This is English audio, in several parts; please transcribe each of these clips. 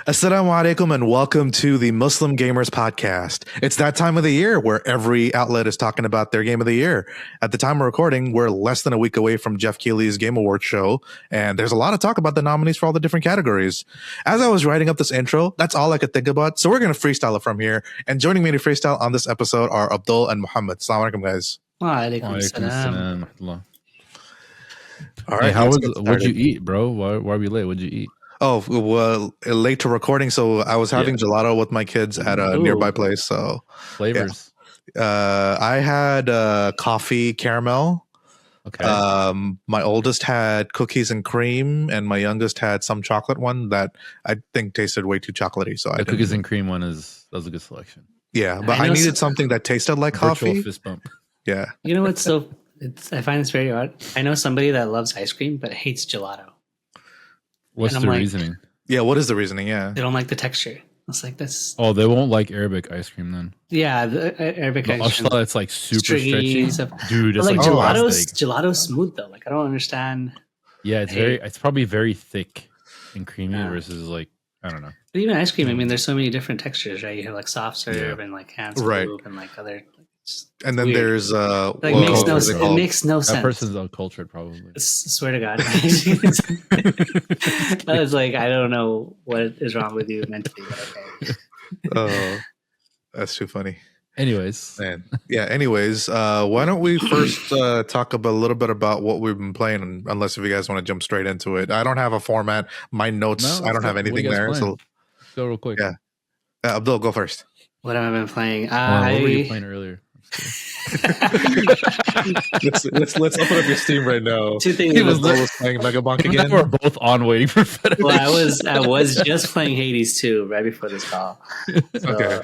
Assalamu alaikum and welcome to the Muslim Gamers Podcast. It's that time of the year where every outlet is talking about their game of the year. At the time of recording, we're less than a week away from Jeff Keighley's Game Awards show, and there's a lot of talk about the nominees for all the different categories. As I was writing up this intro, that's all I could think about, so we're going to freestyle it from here. And joining me to freestyle on this episode are Abdul and Mohammad. Assalamu alaikum, guys. Wa alaikum salam. All right, what'd you eat, bro? Why are we late? What'd you eat? Oh, well, late to recording, so I was having gelato with my kids at a nearby place. So flavors. Yeah. I had coffee caramel. Okay. My oldest had cookies and cream, and my youngest had some chocolate one that I think tasted way too chocolatey. So the cookies and cream one that was a good selection. Yeah, but I needed something that tasted like coffee. Fist bump. Yeah. You know what's so? I find this very odd. I know somebody that loves ice cream but hates gelato. What's the reasoning? Yeah, what is the reasoning? Yeah, they don't like the texture. It's like this. Oh, they won't like Arabic ice cream then. Yeah, the Arabic ice cream. It's like super stretchy. Dude, it's like gelato's smooth though. Like I don't understand. Yeah, it's probably very thick and creamy versus like I don't know. But even ice cream, I mean, there's so many different textures, right? You have like soft serve and like hand scoop and like other. And then there's it makes no sense. That person's uncultured, probably. I swear to God. I was like, I don't know what is wrong with you mentally, but okay. Oh, that's too funny. Anyways, man. Yeah. Anyways, why don't we first talk a little bit about what we've been playing? Unless if you guys want to jump straight into it, I don't have a format. My notes, I don't have anything there. So go real quick. Yeah, Abdul, go first. What have I been playing? What were you playing earlier? let's open up your Steam right now. Two things. He was playing Megabonk again. We're both on waiting for Federation. Well, I was just playing Hades 2 right before this call. So okay.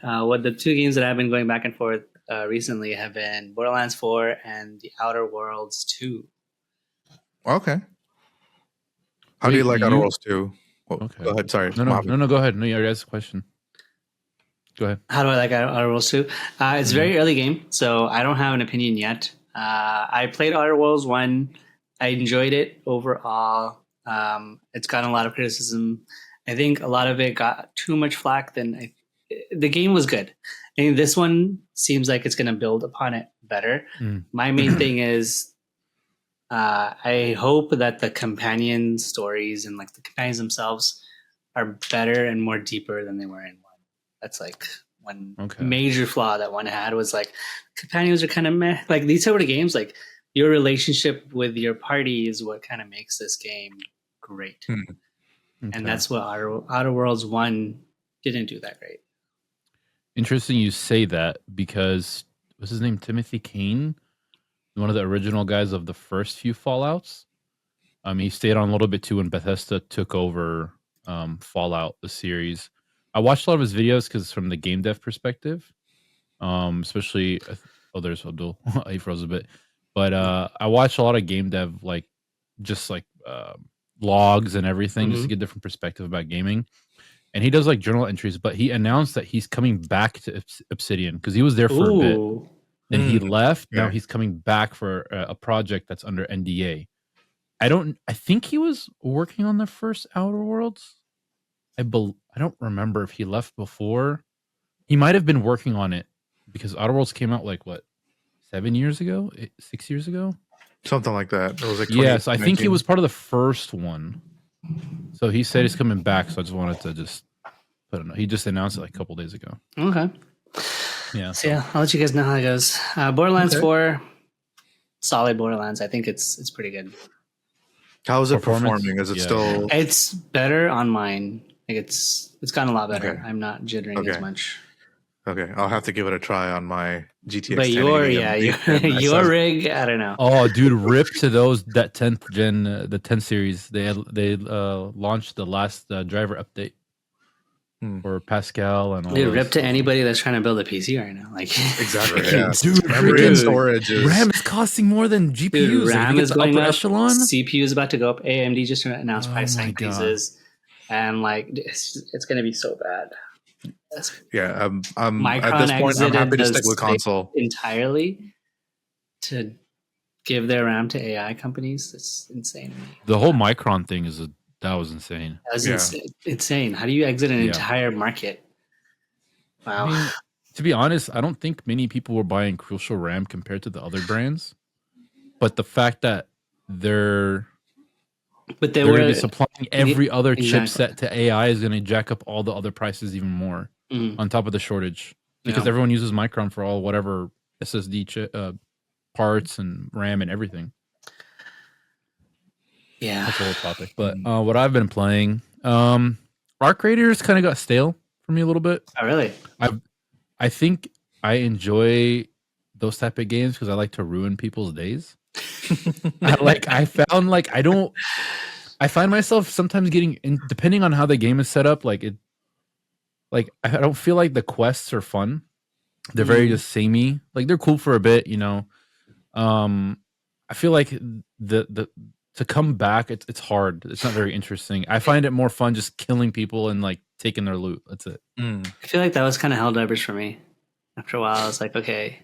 What the two games that I've been going back and forth recently have been Borderlands 4 and The Outer Worlds 2. Okay. How do you like Outer Worlds 2? Well, okay. Go ahead. Sorry. No. Go ahead. No, you asked a question. Go ahead. How do I like Outer Worlds 2? It's a very early game, so I don't have an opinion yet. I played Outer Worlds 1. I enjoyed it overall. It's gotten a lot of criticism. I think a lot of it got too much flack. The game was good. I think this one seems like it's going to build upon it better. My main thing is I hope that the companion stories and like the companions themselves are better and more deeper than they were in one. That's like one major flaw that one had was like companions are kind of meh. Like these sort of games, like your relationship with your party is what kind of makes this game great. And that's what Outer Worlds 1 didn't do that great. Interesting you say that because what's his name? Timothy Kane, one of the original guys of the first few Fallouts. He stayed on a little bit too when Bethesda took over Fallout, the series. I watched a lot of his videos because from the game dev perspective, especially, there's Abdul. He froze a bit, but I watched a lot of game dev, like logs and everything, just to get different perspective about gaming. And he does like journal entries, but he announced that he's coming back to Obsidian because he was there for a bit. Then he left. Yeah. Now he's coming back for a project that's under NDA. I think he was working on the first Outer Worlds. I don't remember if he left before. He might have been working on it because Outer Worlds came out like what, 6 years ago, something like that. It was like yes, I think he was part of the first one. So he said he's coming back. So I just wanted to just put it. He just announced it like a couple days ago. Okay. Yeah. So yeah, I'll let you guys know how it goes. Borderlands 4, solid Borderlands. I think it's pretty good. How is it performing? Is it still? It's better on mine. Like it's gotten a lot better. Okay. I'm not jittering as much. Okay, I'll have to give it a try on my GTX. But your rig, I don't know. Oh, dude, rip to that 10th gen, the 10 series. They launched the last driver update for Pascal and all. Dude, rip to anybody that's trying to build a PC right now. Like exactly, yeah. Dude, freaking storage. RAM is costing more than GPUs. Dude, RAM is going up. Echelon. CPU is about to go up. AMD just announced price increases. And like it's going to be so bad. Yeah, I'm Micron at this point I'm happy to stick with console entirely to give their RAM to AI companies. It's insane to me. The whole Micron thing is That was insane. That was insane. How do you exit an entire market? Wow. I mean, to be honest, I don't think many people were buying Crucial RAM compared to the other brands. But the fact that they're going to be supplying every other chipset to AI is going to jack up all the other prices even more on top of the shortage. Because everyone uses Micron for all whatever SSD parts and RAM and everything. Yeah. That's a whole topic. But what I've been playing, Arc Raiders kind of got stale for me a little bit. Oh, really? I think I enjoy those type of games because I like to ruin people's days. I find myself sometimes getting depending on how the game is set up, I don't feel like the quests are fun. They're very just samey. Like they're cool for a bit, you know. I feel like the to come back, it's hard. It's not very interesting. I find it more fun just killing people and like taking their loot. That's it. I feel like that was kind of Helldivers for me. After a while, I was like, okay.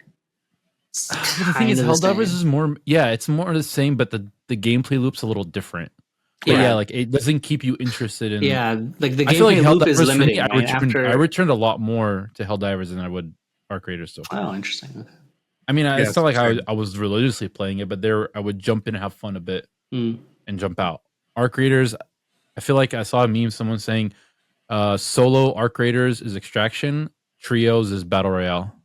The thing is, Helldivers is more, it's more the same, but the gameplay loop's a little different. But like it doesn't keep you interested in. Yeah, like the gameplay loop is limiting. I returned a lot more to Helldivers than I would Arc Raiders still. Oh, interesting. I mean, it's not like I was religiously playing it, but I would jump in and have fun a bit and jump out. Arc Raiders, I feel like I saw a meme, someone saying solo Arc Raiders is Extraction, trios is Battle Royale.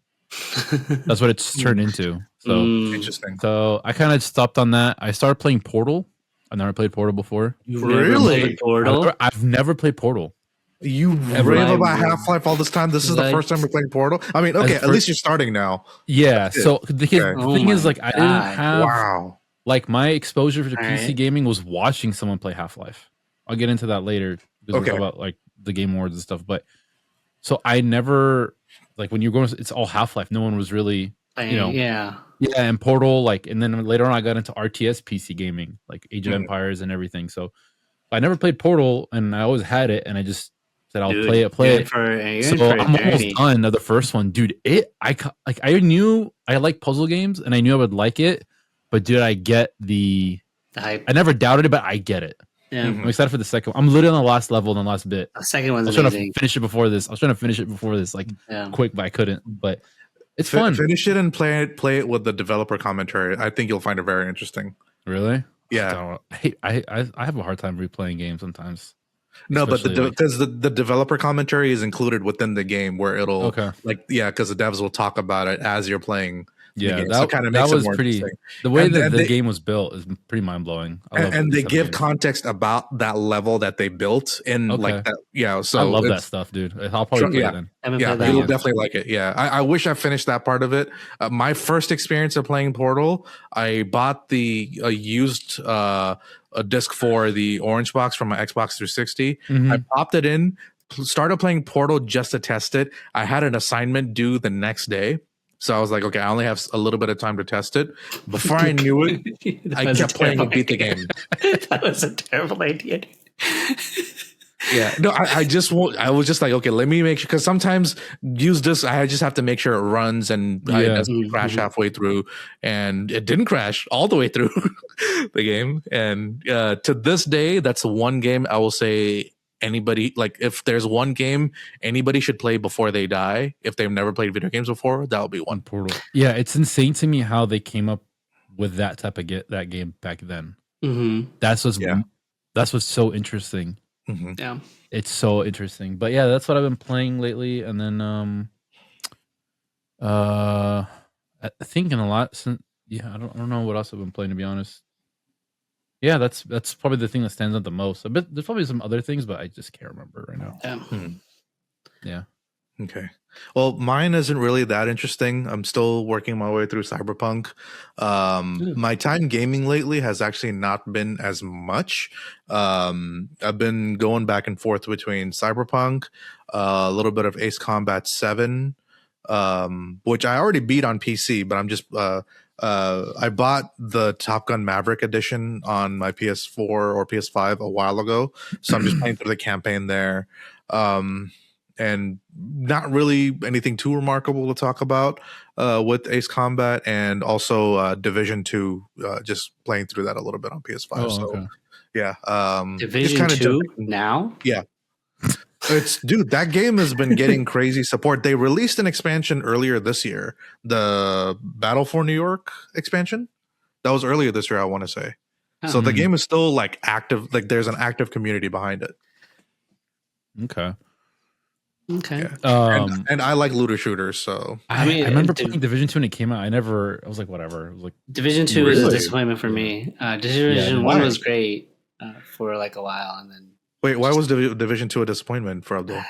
That's what it's turned into. So interesting. So I kind of stopped on that. I started playing Portal. I've never played Portal before. Really? Portal? I've never played Portal. You rave about Half-Life all this time. This is the first time we're playing Portal. I mean, okay, at least you're starting now. Yeah. So the thing is, like, I didn't have like my exposure to PC gaming was watching someone play Half-Life. I'll get into that later because we talk about like the Game Awards and stuff. But so I never like when you're going, it's all Half-Life. No one was really, and Portal, like, and then later on I got into RTS PC gaming, like Age of Empires and everything. So I never played Portal, and I always had it, and I just said I'll play it. So I'm almost done of the first one, dude. I knew I like puzzle games, and I knew I would like it, but dude, I get the hype. I never doubted it, but I get it. Yeah, I'm excited for the second one. I'm literally on the last level and the last bit. The second one's amazing. I was trying to finish it before this, like quick, but I couldn't. But it's fun. Finish it and play it with the developer commentary. I think you'll find it very interesting. Really? Yeah. I have a hard time replaying games sometimes. No, but because the developer commentary is included within the game, where it'll because the devs will talk about it as you're playing. Yeah, that kind of makes it more pretty. The way that the game was built is pretty mind blowing. And they give context about that level that they built in like that. Yeah, so I love that stuff, dude. I'll probably play it then. You'll definitely like it. Yeah, I wish I finished that part of it. My first experience of playing Portal, I bought the used a disc for the orange box from my Xbox 360. I popped it in, started playing Portal just to test it. I had an assignment due the next day. So I was like, okay, I only have a little bit of time to test it. Before I knew it, I kept playing and beat the game. That was a terrible idea. Yeah, no, I was just like, okay, let me make sure, because sometimes use this. I just have to make sure it runs and it doesn't crash halfway through, and it didn't crash all the way through the game. And to this day, that's one game I will say anybody, like, if there's one game anybody should play before they die, if they've never played video games before, that would be one. Portal. Yeah, it's insane to me how they came up with that type of that game back then. That's what's so interesting. Yeah, it's so interesting. But yeah, that's what I've been playing lately. And then I think in a lot since I don't know what else I've been playing, to be honest. Yeah, that's probably the thing that stands out the most. There's probably some other things, but I just can't remember right now. Yeah. Okay. Well, mine isn't really that interesting. I'm still working my way through Cyberpunk. My time gaming lately has actually not been as much. I've been going back and forth between Cyberpunk, a little bit of Ace Combat 7, which I already beat on PC, but I'm just I bought the Top Gun Maverick edition on my PS4 or PS5 a while ago, so I'm just playing through the campaign there. And not really anything too remarkable to talk about with Ace Combat, and also Division 2, just playing through that a little bit on PS5. Yeah. Division 2 now? Yeah. Dude, that game has been getting crazy support. They released an expansion earlier this year, the Battle for New York expansion. That was earlier this year, I want to say. So the game is still like active, like there's an active community behind it. Okay. Yeah. And I like looter shooters, so I remember playing Division 2 when it came out. I was like, whatever. It was like Division 2 is a disappointment for me. Division 1 was great for like a while, and then why was Division 2 a disappointment for Abdul?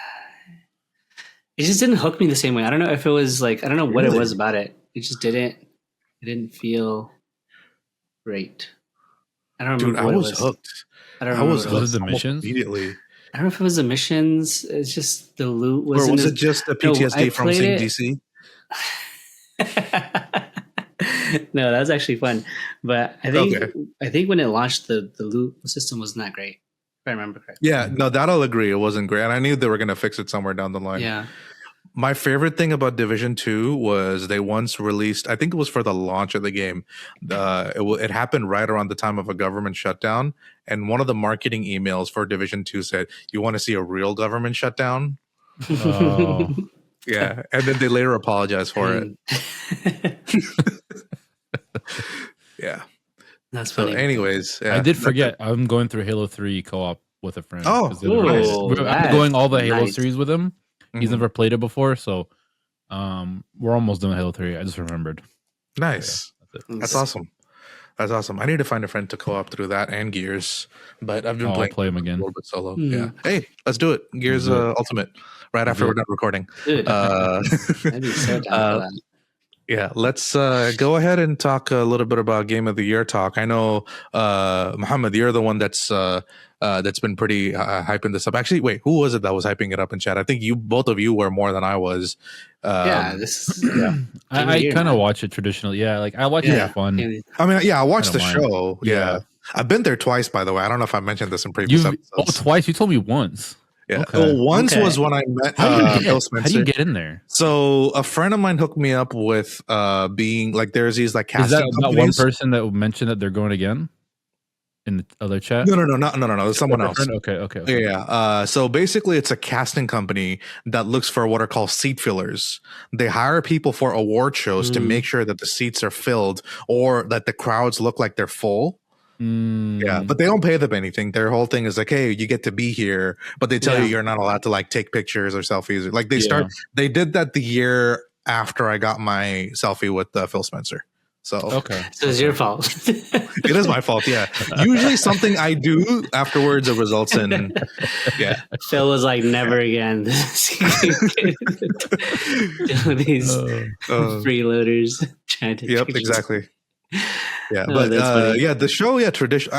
It just didn't hook me the same way. I don't know if it was like, I don't know what it was about it. It just didn't feel great. I don't remember. Dude, I was hooked. I don't remember. Was it the missions? Immediately. I don't know if it was the missions. It's just the loot wasn't. Or was it just a PTSD from seeing DC? No, that was actually fun. But I think when it launched, the loot system was not great. If I remember correctly. Yeah, no, that I'll agree. It wasn't great. And I knew they were going to fix it somewhere down the line. Yeah. My favorite thing about Division 2 was they once released, I think it was for the launch of the game. It happened right around the time of a government shutdown. And one of the marketing emails for Division 2 said, "You want to see a real government shutdown?" Oh. Yeah. And then they later apologized for it. Yeah. That's funny. So anyways, I did forget. I'm going through Halo 3 co-op with a friend. Oh, nice. I'm going all the Halo series with him. He's never played it before, so we're almost done with Halo 3. I just remembered. Nice. So, yeah, that's awesome. That's awesome. I need to find a friend to co-op through that and Gears, but I've been playing. I'll play him again. A little bit solo. Yeah. Hey, let's do it. Gears Ultimate. Right after we're done recording. Dude, I'd be so down for that. Yeah, let's go ahead and talk a little bit about Game of the Year talk. I know, Mohammad, you're the one that's been pretty hyping this up. Actually, wait, who was it that was hyping it up in chat? I think both of you were more than I was. I kind of watch it traditionally. Yeah, like I watch it for fun. I mean, yeah, I watched the show. Yeah. I've been there twice, by the way. I don't know if I mentioned this in previous episodes. Oh, twice? You told me once. Yeah. Okay. Well, once was when I met Phil Spencer. How do you get in there? So a friend of mine hooked me up with being like, there's these like casting companies. Is that one person that mentioned that they're going again in the other chat? No. There's someone else. Okay. Yeah. So basically, it's a casting company that looks for what are called seat fillers. They hire people for award shows to make sure that the seats are filled or that the crowds look like they're full. Yeah, but they don't pay them anything. Their whole thing is like, hey, you get to be here, but they tell you you're not allowed to like take pictures or selfies. Like they did that the year after I got my selfie with Phil Spencer. So so it's your fault. It is my fault. Yeah, usually something I do afterwards it results in. Yeah, Phil was like, never again. These freeloaders trying to. Yep, exactly. Yeah, but the show, tradition.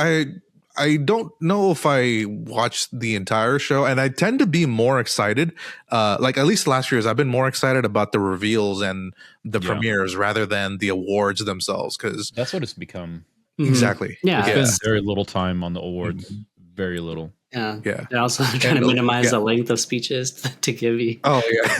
I don't know if I watched the entire show, and I tend to be more excited. Like at least last year's, I've been more excited about the reveals and the premieres rather than the awards themselves, because that's what it's become. Exactly. Yeah, spend very little time on the awards. Very little. Yeah. They're also trying to minimize the length of speeches to give you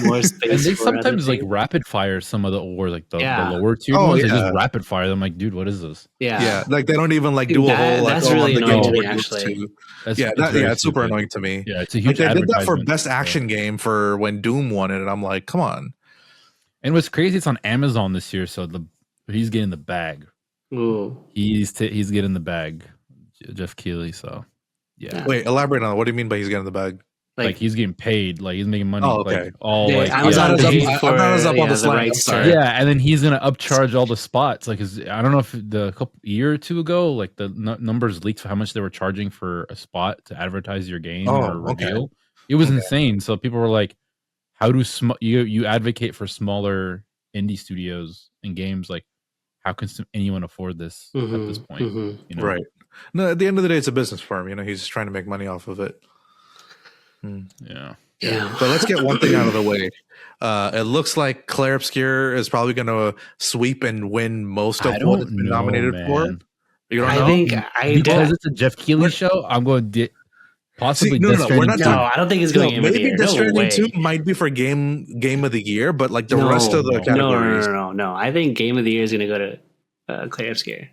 more space. And they sometimes like rapid fire some of the awards, like the lower tier ones. They just rapid fire them. Like, dude, what is this? Yeah. Like they don't even like do a whole. Like, that's really annoying to me, actually. It's super annoying to me. Yeah, it's a huge. Like, they did that for best action game for when Doom won it, and I'm like, come on. And what's crazy, it's on Amazon this year, so he's getting the bag. Ooh. He's getting the bag, Jeff Keighley. So. Yeah. Wait, elaborate on that. What do you mean by he's getting the bag? Like he's getting paid, like he's making money. Oh, okay. Like all Amazon is up on the slide. Yeah, and then he's gonna upcharge all the spots. Like, I don't know if the year or two ago, like the numbers leaked for how much they were charging for a spot to advertise your game or reveal. Okay. It was insane. So people were like, "How do you advocate for smaller indie studios and games? Like, how can anyone afford this at this point?" You know? Right. No, at the end of the day, it's a business firm. You know, he's trying to make money off of it. Yeah. But let's get one thing out of the way. It looks like Claire Obscure is probably going to sweep and win most of what it's been nominated for. You don't know? Think because it's a Jeff Keighley show. I'm going to possibly. I don't think it's going. Maybe Death Stranding 2 might be for game of the year, but like the rest of the categories. No. I think Game of the Year is going to go to Claire Obscure.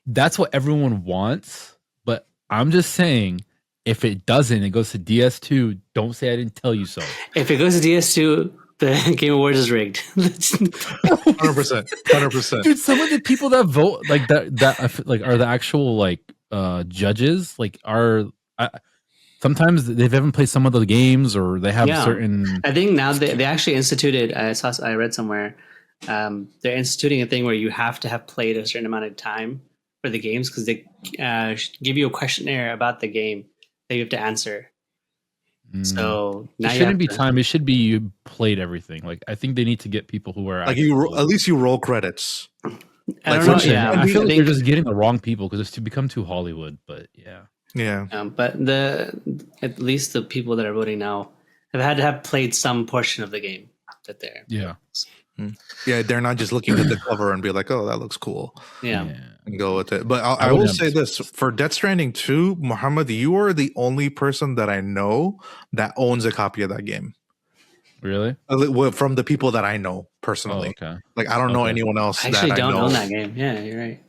That's what everyone wants, but I'm just saying, if it doesn't, it goes to DS2. Don't say I didn't tell you so. If it goes to DS2, the Game Awards is rigged. 100%. Dude, some of the people that vote like that like are the actual like judges. Like are sometimes they haven't played some of the games, or they have certain. I think now they actually instituted. I read somewhere. They're instituting a thing where you have to have played a certain amount of time for the games, because they give you a questionnaire about the game that you have to answer. So now it shouldn't be time. It should be you played everything. Like I think they need to get people who are like at least you roll credits. I don't know. Yeah, I feel like they're just getting the wrong people because it's to become too Hollywood. But yeah. But at least the people that are voting now have had to have played some portion of the game that they're. Yeah, they're not just looking at the cover and be like, "Oh, that looks cool." Yeah. And go with it. But I will say this for Death Stranding 2, Mohammad, you are the only person that I know that owns a copy of that game. Really? From the people that I know personally. Oh, okay. Like I don't know anyone else. I actually don't own that game. Yeah, you're right.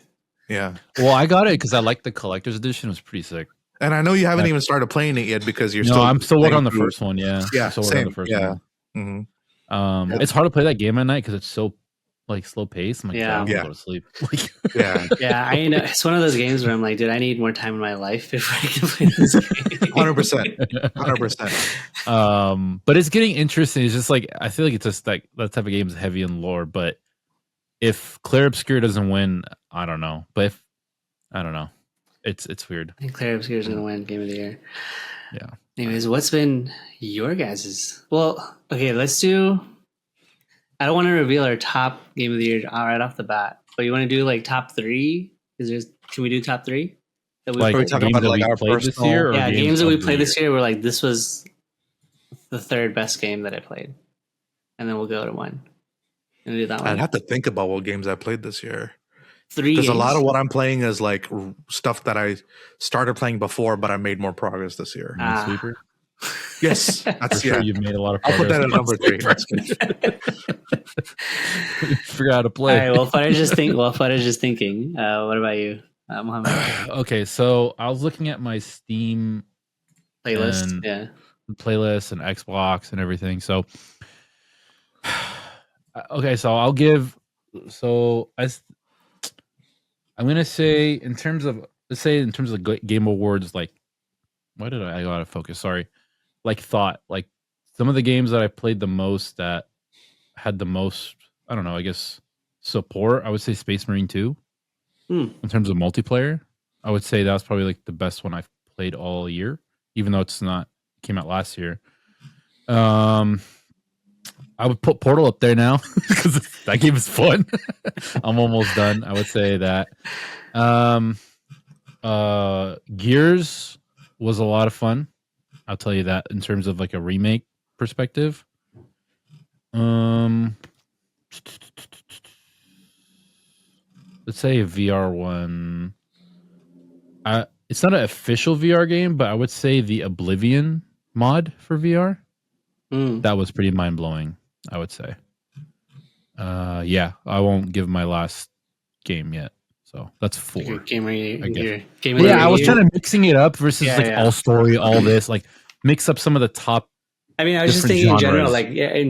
Yeah. Well, I got it because I liked the collector's edition. It was pretty sick. And I know you haven't even started playing it yet because you're I'm still working on the first one. Yeah. Yeah. Still Same. on the first one. Mm-hmm. It's hard to play that game at night because it's so like slow pace. I'm like, I go to sleep. Yeah. I know it's one of those games where I'm like, dude, I need more time in my life before I can play this game. 100%. But it's getting interesting. It's just like I feel like it's just like that type of game is heavy in lore. But if Clair Obscur doesn't win, I don't know. But if I don't know, it's weird. I think Clair Obscur is gonna win Game of the Year. Yeah. Anyways, what's been your guys's? Well, okay, let's do. I don't want to reveal our top Game of the Year right off the bat, but you want to do like top 3? Can we do top 3? That we like talking about like our played this year? Or games that we played this year. We're like, this was the 3rd best game that I played, and then we'll go to 1 and do that one. I'd have to think about what games I played this year. 3 because a lot of what I'm playing is like stuff that I started playing before, but I made more progress this year. Sweeper. Yes, that's sure you've made a lot of I'll progress. put that at number 3. Figure out how to play. All right. Well, Faraj is thinking. What about you, Mohammad? Okay, so I was looking at my Steam playlist, playlist and Xbox and everything. So, okay, so I'll give. So I'm gonna say in terms of Game Awards, like, why did I gotta focus? Sorry. Like like some of the games that I played the most that had the most, I don't know, I guess support, I would say Space Marine 2. In terms of multiplayer, I would say that was probably like the best one I've played all year, even though came out last year. I would put Portal up there now because that game is fun. I'm almost done. I would say that. Gears was a lot of fun. I'll tell you that in terms of like a remake perspective. Let's say a VR one. It's not an official VR game, but I would say the Oblivion mod for VR. That was pretty mind blowing, I would say. I won't give my last game yet. So that's 4. I was kind of mixing it up versus all story, all this, like mix up some of the top. I mean, I was just thinking in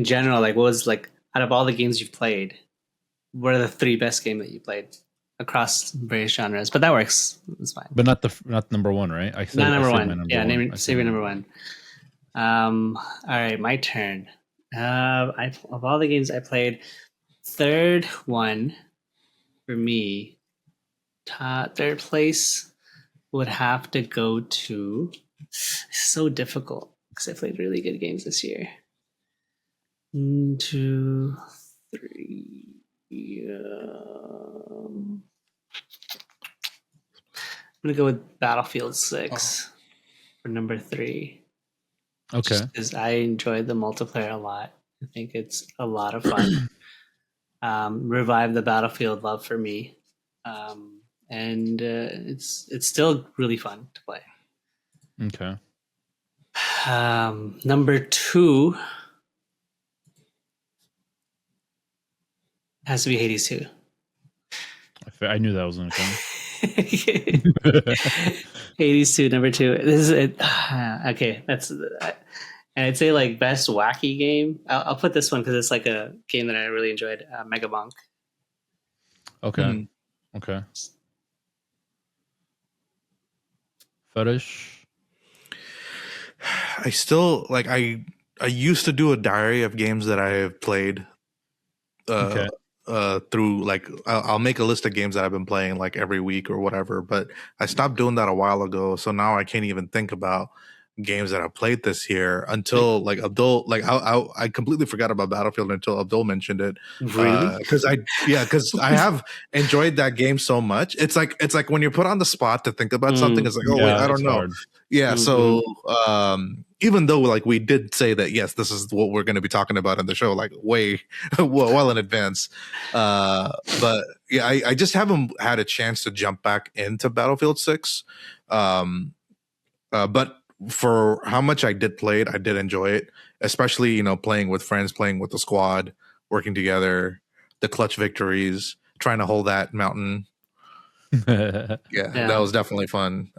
general, like what was like out of all the games you've played, what are the 3 best games that you played across various genres? But that works. It's fine. But not number 1, right? Not number 1. Save your number 1. All right, my turn. Of all the games I played, 3rd one for me, 3rd place would have to go to. It's so difficult because I played really good games this year. 1, 2, 3. I'm gonna go with Battlefield 6 for number 3. Okay. Because I enjoyed the multiplayer a lot. I think it's a lot of fun. Revive the Battlefield love for me. And it's still really fun to play. Okay. Number 2 has to be Hades 2. I knew that was going to come. Hades 2, number 2. This is it. Okay, that's. And I'd say like best wacky game. I'll put this one because it's like a game that I really enjoyed. Mega Bonk. Okay. Okay. Fetish. I still like. I used to do a diary of games that I have played. Through like I'll make a list of games that I've been playing like every week or whatever. But I stopped doing that a while ago, so now I can't even think about games that I played this year until like Abdul. Like I completely forgot about Battlefield until Abdul mentioned it. Really? Because I have enjoyed that game so much. It's like when you're put on the spot to think about something, it's like, oh wait, I don't know. Hard. Yeah. So even though like we did say that yes, this is what we're going to be talking about in the show, like way well in advance. But yeah, I just haven't had a chance to jump back into Battlefield 6. But for how much I did play it, I did enjoy it, especially, playing with friends, playing with the squad, working together, the clutch victories, trying to hold that mountain. Yeah, that was definitely fun.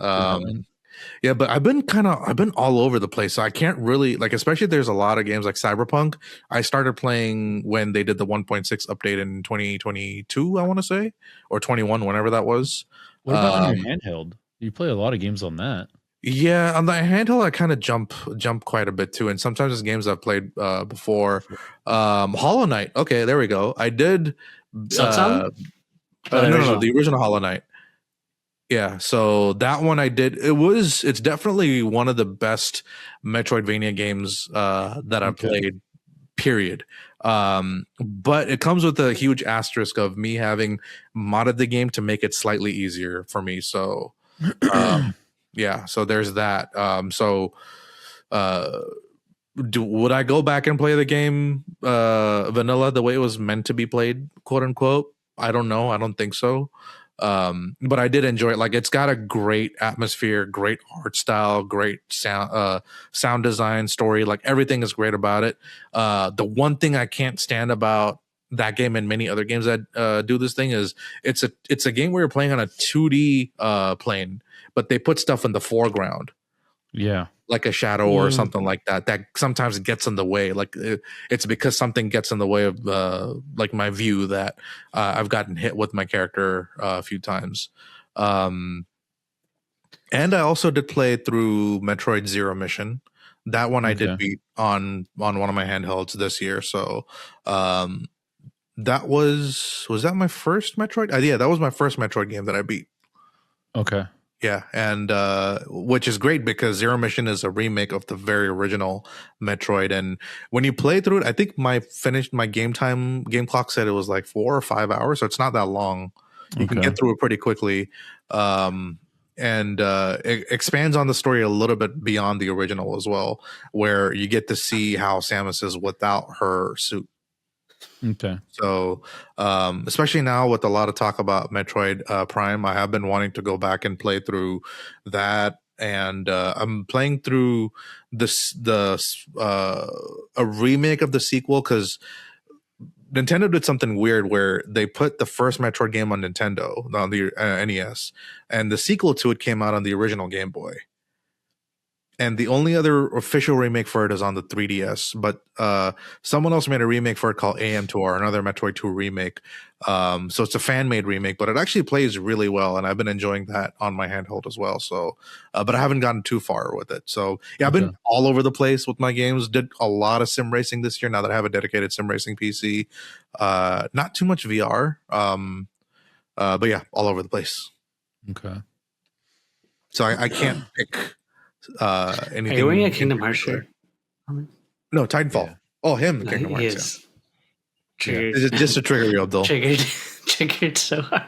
Yeah, but I've been all over the place. So I can't really especially there's a lot of games like Cyberpunk. I started playing when they did the 1.6 update in 2022, I want to say, or 21, whenever that was. What about on your handheld? You play a lot of games on that. Yeah, on the handheld, I kind of jump quite a bit too, and sometimes it's games I've played before. Hollow Knight. Okay, there we go. I did. No, the original Hollow Knight. Yeah, so that one I did. It's definitely one of the best Metroidvania games that I've played. Period. But it comes with a huge asterisk of me having modded the game to make it slightly easier for me. So. Yeah, so there's that. Would I go back and play the game vanilla the way it was meant to be played, quote unquote? I don't know. I don't think so. But I did enjoy it. Like, it's got a great atmosphere, great art style, great sound design, story. Like, everything is great about it. The one thing I can't stand about that game and many other games that do this thing is it's a game where you're playing on a 2D plane, but they put stuff in the foreground. Yeah. Like a shadow or something like that. That sometimes gets in the way. Like it's because something gets in the way of like my view that I've gotten hit with my character a few times. And I also did play through Metroid Zero Mission. That one I did beat on one of my handhelds this year. So that was that my first Metroid? Yeah, that was my first Metroid game that I beat. Okay. Yeah, and which is great because Zero Mission is a remake of the very original Metroid. And when you play through it, I think my game clock said it was like 4 or 5 hours, so it's not that long. You can get through it pretty quickly. And it expands on the story a little bit beyond the original as well, where you get to see how Samus is without her suit. Okay. So, especially now with a lot of talk about Metroid Prime, I have been wanting to go back and play through that, and I'm playing through a remake of the sequel because Nintendo did something weird where they put the first Metroid game on Nintendo on the NES, and the sequel to it came out on the original Game Boy. And the only other official remake for it is on the 3DS, but someone else made a remake for it called AM2R, another Metroid 2 remake. So it's a fan-made remake, but it actually plays really well, and I've been enjoying that on my handheld as well. So, but I haven't gotten too far with it. So, yeah, I've been all over the place with my games. Did a lot of sim racing this year. Now that I have a dedicated sim racing PC, not too much VR, but yeah, all over the place. Okay. So I can't pick. Anything. Are you wearing a Kingdom Hearts shirt? No, Titanfall. Yeah. Oh, him, Kingdom Hearts. Yeah. Triggered. Yeah. Just to trigger you, Abdul. Triggered so hard.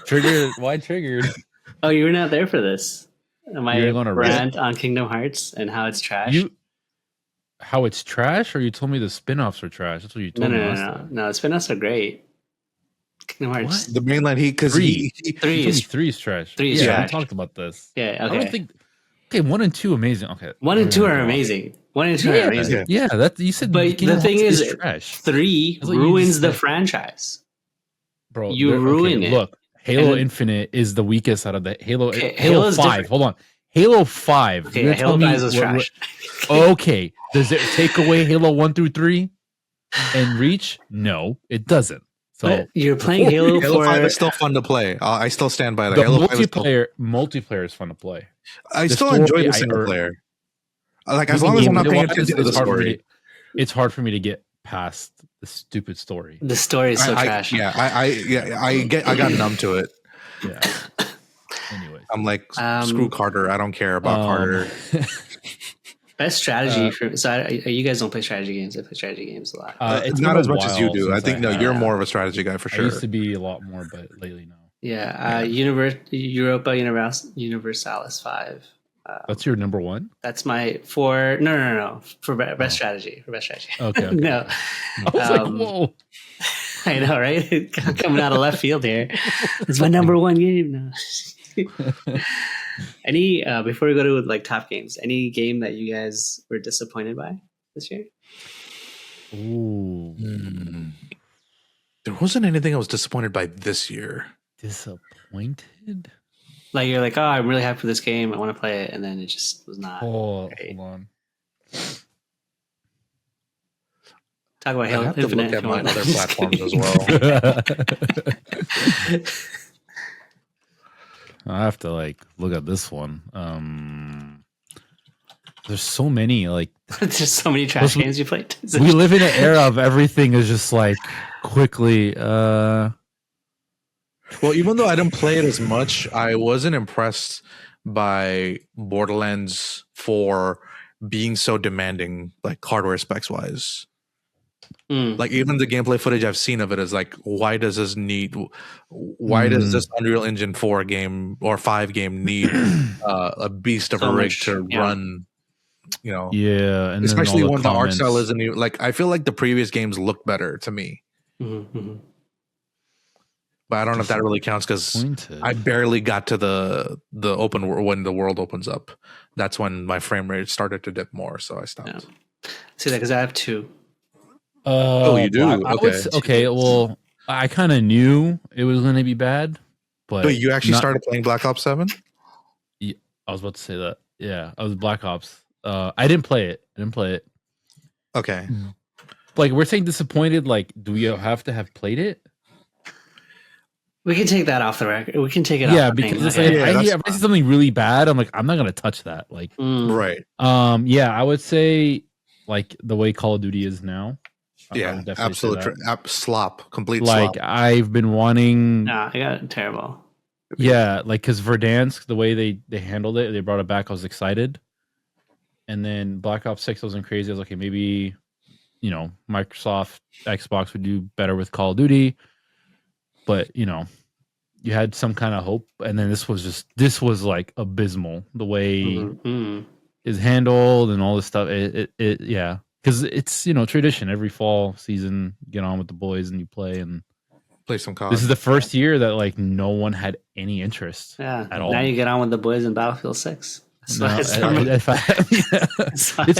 Triggered? Why triggered? Oh, you were not there for this. My rant on Kingdom Hearts and how it's trash. How it's trash, or you told me the spin-offs are trash? That's what you told me last time. No, the spin-offs are great. Kingdom Hearts. What? The mainline three is trash. 3 is trash. We talked about this. Yeah, okay. I don't think. Okay, 1 and 2 amazing. Okay, 1 and 2 are amazing. 1 and 2 are amazing. Yeah, that you said. But the thing is, trash. 3 ruins the franchise. Bro, you ruin it. Look, Halo Infinite is the weakest out of the Halo 5. Different. Hold on. Halo 5. Okay, Halo 5 was trash. Okay. Does it take away Halo 1 through 3 and Reach? No, it doesn't. So but you're playing Halo 5 is still fun to play. I still stand by that. The Halo multiplayer is fun to play. I still enjoy the single player. Like, as long as I'm not paying attention to the story. It's hard for me to get past the stupid story. The story is so trash. I got numb to it. Yeah. Anyway, I'm like, screw Carter. I don't care about Carter. Best strategy for you guys don't play strategy games. I play strategy games a lot. It's not as much as you do. I think you're more of a strategy guy for sure. I used to be a lot more, but lately no. Yeah, Europa Universalis 5. That's your number one? That's my no for best strategy. Okay. No. I was like, whoa. I know, right? Coming out of left field here. It's my number one game. No. Any before we go to like top games, any game that you guys were disappointed by this year? Ooh. There wasn't anything I was disappointed by this year. Disappointed? Like you're like, oh, I'm really happy for this game. I want to play it, and then it just was not. Oh, great. hold on. Talk about Halo Infinite. Look at my other platforms as well. I have to like look at this one. There's so many like. There's just so many trash games you played. We live in an era of everything is just like quickly. Well, even though I didn't play it as much, I wasn't impressed by Borderlands 4 being so demanding, like hardware specs wise. Like even the gameplay footage I've seen of it is like, why does this Unreal Engine 4 game or 5 game need a beast of a rig to run? You know, and especially when the art style isn't even, like, I feel like the previous games look better to me. But I don't know if that really counts because I barely got to the open world when the world opens up. That's when my frame rate started to dip more, so I stopped. Yeah. See that because I have 2. Oh, you do? Okay. Well, I kind of knew it was going to be bad, but you actually started playing Black Ops 7? Yeah, I was about to say that. Yeah, I was Black Ops. I didn't play it. Okay. Like, we're saying disappointed. Like, do we have to have played it? We can take that off the record. We can take it off. Yeah, because it's like, if I see something really bad, I'm like, I'm not gonna touch that. Like, right. Yeah, I would say like the way Call of Duty is now. Yeah, absolute slop, complete like, slop. I've been wanting. Nah, I got it terrible. Yeah, like because Verdansk, the way they handled it, they brought it back. I was excited, and then Black Ops 6 wasn't crazy. I was like, okay, maybe Microsoft, Xbox would do better with Call of Duty, but you had some kind of hope, and then this was like abysmal the way is handled and all this stuff. Yeah. Because it's tradition every fall season, get on with the boys and you play and play some COD. This is the first year that like no one had any interest at all. Now you get on with the boys in Battlefield 6. It's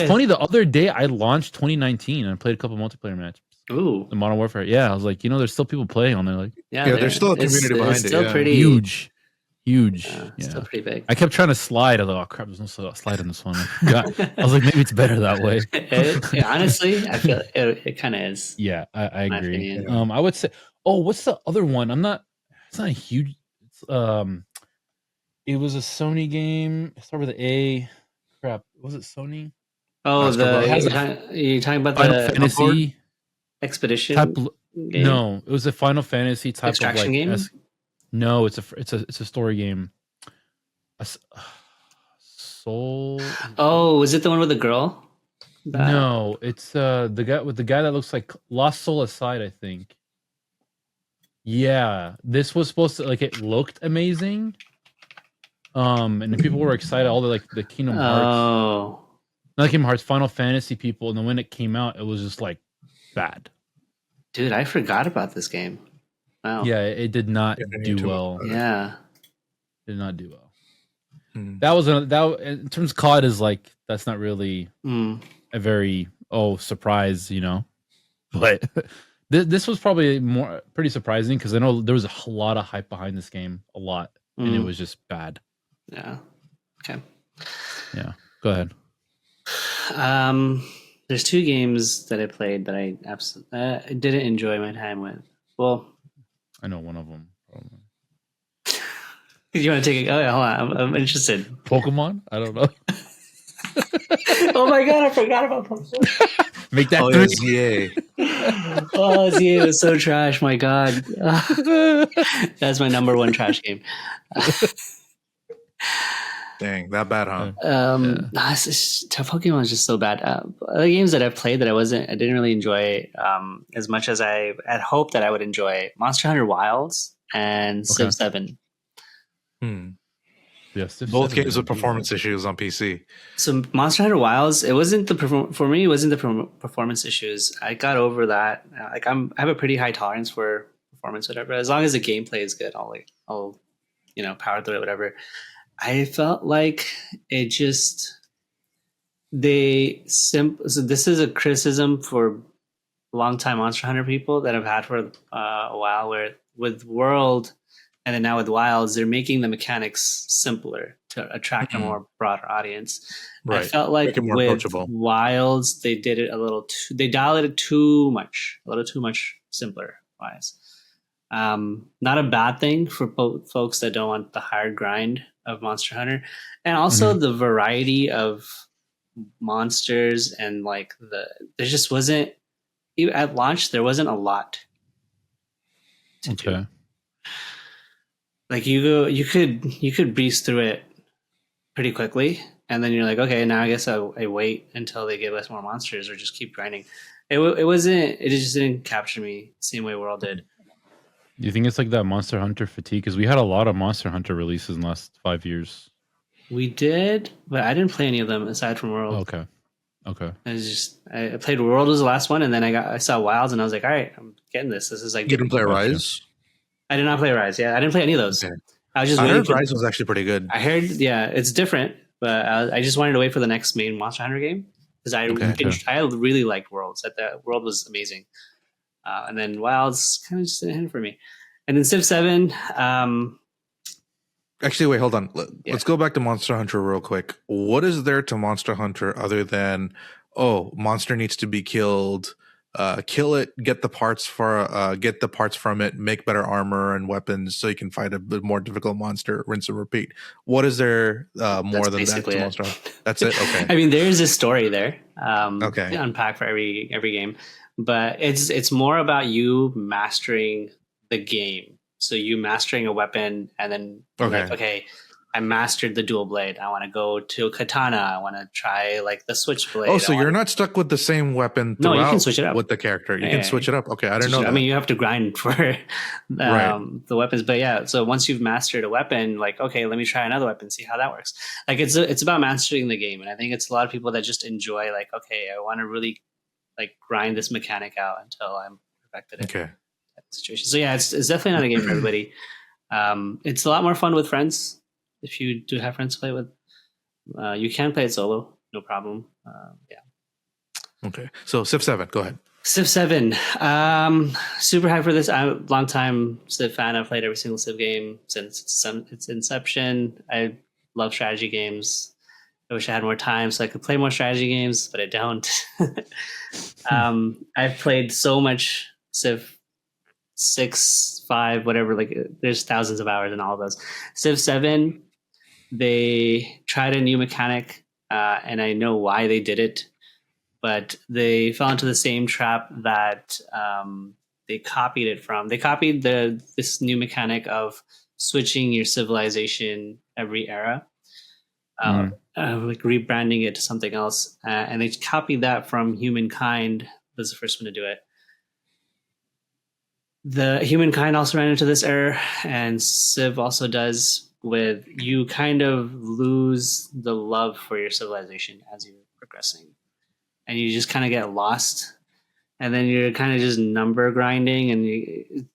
funny, the other day I launched 2019 and I played a couple multiplayer matches. Ooh, the Modern Warfare. Yeah, I was like, there's still people playing on there. Like, there's still a community behind it. Still pretty huge. Still pretty big. I kept trying to slide. I was like, oh crap, there's no slide in this one. I was like, maybe it's better that way. Honestly, I feel it kind of is. Yeah, I agree. I would say, what's the other one? It's not a huge. It was a Sony game. Start with an A. Crap, was it Sony? Oh, you're talking about Final Fantasy Expedition game? No, it was a Final Fantasy type Extraction of like game. No, it's a story game. Soul. Oh, was it the one with the girl? No, it's the guy that looks like Lost Soul Aside, I think. Yeah, this was supposed to it looked amazing. And the people were excited. All the Kingdom Hearts, not Kingdom Hearts, Final Fantasy people, and then when it came out, it was just like bad. Dude, I forgot about this game. Wow. Yeah, it did not do well. Yeah, did not do well. That was that in terms of COD is like that's not really a very surprise, but This was probably pretty surprising because I know there was a lot of hype behind this game, and it was just bad. Yeah. Okay. Yeah. Go ahead. There's 2 games that I played that I absolutely didn't enjoy my time with. Well, I know one of them. Probably. You want to take it? Oh, yeah, hold on. I'm interested. Pokemon? I don't know. Oh my god, I forgot about Pokemon. Make that ZA. Oh, ZA was so trash. My god. That's my number 1 trash game. Dang, that bad, huh? Pokemon is just so bad. Other games that I've played that I didn't really enjoy as much as I had hoped that I would enjoy: Monster Hunter Wilds and Civ 7. Yes, both games with performance issues on PC. So Monster Hunter Wilds, it wasn't the performance issues. I got over that. I have a pretty high tolerance for performance, whatever. As long as the gameplay is good, I'll power through it, whatever. I felt like it just so this is a criticism for longtime Monster Hunter people that I've had for a while, where with World and then now with Wilds, they're making the mechanics simpler to attract a more broader audience. Right. I felt like with Wilds, they did it they dialed it a little too much simpler wise. Not a bad thing for folks that don't want the hard grind of Monster Hunter, and also the variety of monsters, and like there just wasn't, at launch there wasn't a lot to do. Like you could breeze through it pretty quickly, and then you're like, okay, now I guess I wait until they give us more monsters, or just keep grinding. It just didn't capture me the same way World did. You think it's like that Monster Hunter fatigue? Because we had a lot of Monster Hunter releases in the last 5 years. We did, but I didn't play any of them aside from World. Okay. I played World was the last one, and then I saw Wilds, and I was like, all right, I'm getting this. This is like. You didn't play Rise? I did not play Rise. Yeah, I didn't play any of those. Okay. I heard Rise was actually pretty good. I heard, yeah, it's different, but I just wanted to wait for the next main Monster Hunter game because I really liked Worlds. That World was amazing. And then Wilds kind of just didn't hit for me. And then Civ 7. Actually, wait, hold on. Let's go back to Monster Hunter real quick. What is there to Monster Hunter other than, monster needs to be killed, kill it, get the parts from it, make better armor and weapons so you can fight a bit more difficult monster, rinse and repeat. What is there more than that to Monster Hunter? That's it? Okay. I mean, there's a story there. To unpack for every game. But it's more about you mastering the game. So you mastering a weapon, and then okay, I mastered the dual blade. I want to go to katana. I want to try like the switchblade. Oh, so you're not stuck with the same weapon throughout. No, you can switch it up with the character. You can switch it up. Okay, I didn't know that. I mean, you have to grind for the weapons, but yeah. So once you've mastered a weapon, like, okay, let me try another weapon, see how that works. Like it's about mastering the game, and I think it's a lot of people that just enjoy like, okay, I want to really like grind this mechanic out until I'm perfected it. Okay. Situation. So yeah, it's definitely not a game for everybody. It's a lot more fun with friends if you do have friends to play with. You can play it solo, no problem. Okay. So Civ 7, go ahead. Civ 7, super hyped for this. I'm a long time Civ fan. I've played every single Civ game since its inception. I love strategy games. I wish I had more time so I could play more strategy games, but I don't. I've played so much Civ 6, 5, whatever. Like, there's thousands of hours in all of those. Civ 7, they tried a new mechanic, and I know why they did it, but they fell into the same trap that they copied it from. They copied this new mechanic of switching your civilization every era. Like rebranding it to something else, and they copied that from Humankind. Was the first one to do it. The Humankind also ran into this error, and Civ also does. With you kind of lose the love for your civilization as you're progressing, and you just kind of get lost, and then you're kind of just number grinding, and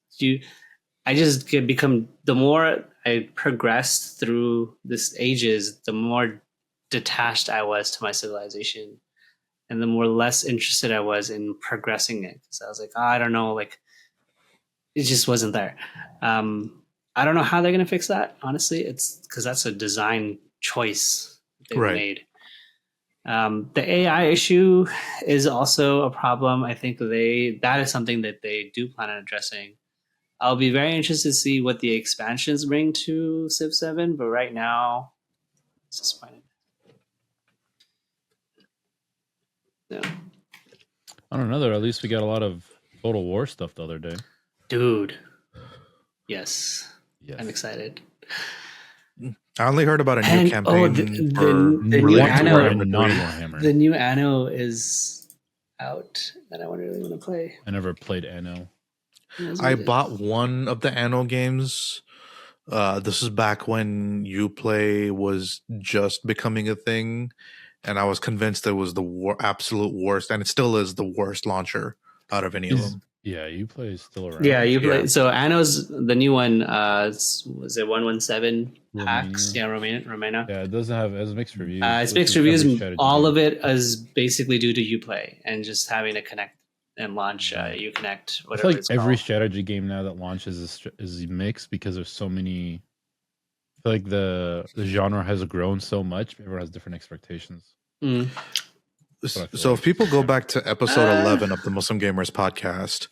I just become, the more I progressed through this ages, the more detached I was to my civilization. and the more less interested I was in progressing it. So I was like, I don't know, like it just wasn't there. I don't know how they're going to fix that. Honestly, it's because that's a design choice they've made. The AI issue is also a problem. I think that is something that they do plan on addressing. I'll be very interested to see what the expansions bring to Civ 7, but right now, it's disappointing. No. I don't know. At least we got a lot of Total War stuff the other day. Dude. Yes. I'm excited. I only heard about a new campaign the new Anno. The new Anno is out that I really want to play. I never played Anno. I bought one of the Anno games. This is back when Uplay was just becoming a thing, and I was convinced it was the absolute worst, and it still is the worst launcher out of any of them. Yeah, Uplay is still around. Yeah, Uplay. Yeah. So Anno's the new one. Was it 117 hacks? Yeah, Romania. Yeah, it doesn't have as mixed reviews. It's mixed reviews. All of it is basically due to Uplay and just having to connect and launch Uconnect. Whatever. I feel like every strategy game now that launches is mixed because there's so many. I feel like the genre has grown so much. Everyone has different expectations. So if people go back to episode 11 of the Muslim Gamers podcast,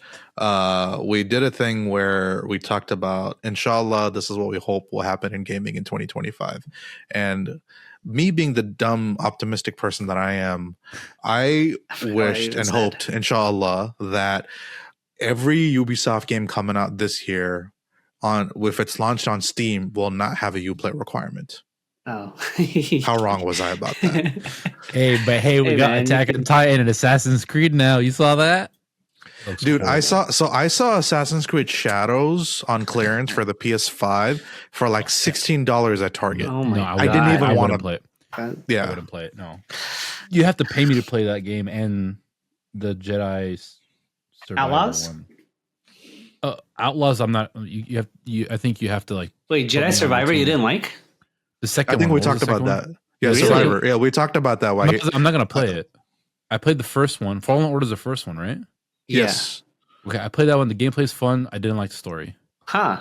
we did a thing where we talked about, inshallah, this is what we hope will happen in gaming in 2025. And me being the dumb, optimistic person that I am, I wished and hoped, inshallah, that every Ubisoft game coming out this year, if it's launched on Steam, will not have a Uplay requirement. Oh, how wrong was I about that? Hey, we got Attack on Titan and Assassin's Creed now. You saw that? Dude, I saw Assassin's Creed Shadows on clearance for the PS5 for like $16 at Target. Oh my God. I didn't even want to play it. Yeah, I wouldn't play it. No, you have to pay me to play that game and the Jedi Survivor Outlaws one. Outlaws, I'm not. I think you have to like. Wait, Jedi Survivor, you didn't like? The second I think one. we talked about that. Yeah, really? Survivor. Yeah, we talked about that. Why? I'm not gonna play it. I played the first one. Fallen Order is the first one, right? Yes. Yeah. Okay, I played that one. The gameplay's fun. I didn't like the story. Huh.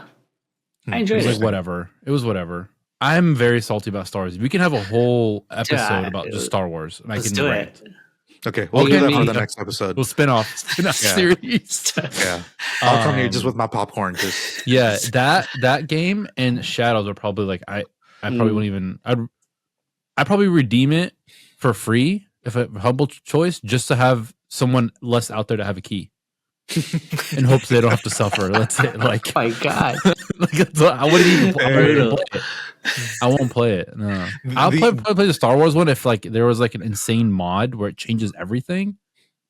I enjoyed it. Like whatever. It was whatever. I'm very salty about Star Wars. We can have a whole episode about just Star Wars, and I can do it. Okay, we'll do that for the next episode. We'll spin off series. Yeah, I'll come here just with my popcorn. Just that game and Shadows are probably like I probably wouldn't even. I'd probably redeem it for free if a humble choice, just to have someone less out there to have a key, in hopes they don't have to suffer. That's it. Like, oh my God, I wouldn't even play it. I won't play it. No, I'll probably play the Star Wars one if like there was like an insane mod where it changes everything,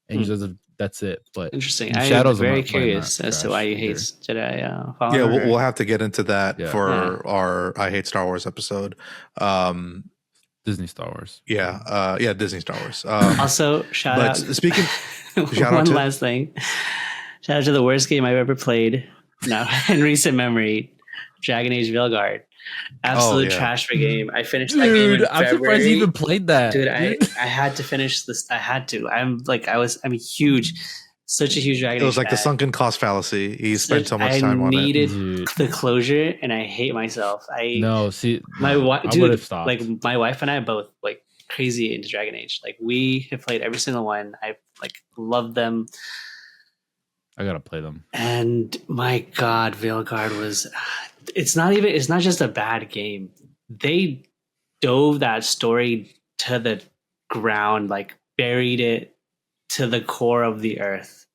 and that's it. But interesting. I'm very curious as to why you hate Jedi. Yeah, we'll have to get into that for our I Hate Star Wars episode. Disney Star Wars. Yeah, Disney Star Wars. Also, shout out. Speaking, last thing. Shout out to the worst game I've ever played. Now in recent memory, Dragon Age Veilguard. Absolute trash for game. I finished that game in February. I'm surprised you even played that. Dude, I had to finish this. I had to. I'm such a huge Dragon Age. It was like the sunken cost fallacy. He spent so much time on it. I needed the closure, and I hate myself. My wife and I are both like crazy into Dragon Age. Like we have played every single one. I like loved them. I gotta play them. And my God, Veilguard was. It's not just a bad game. They dove that story to the ground, like buried it to the core of the earth.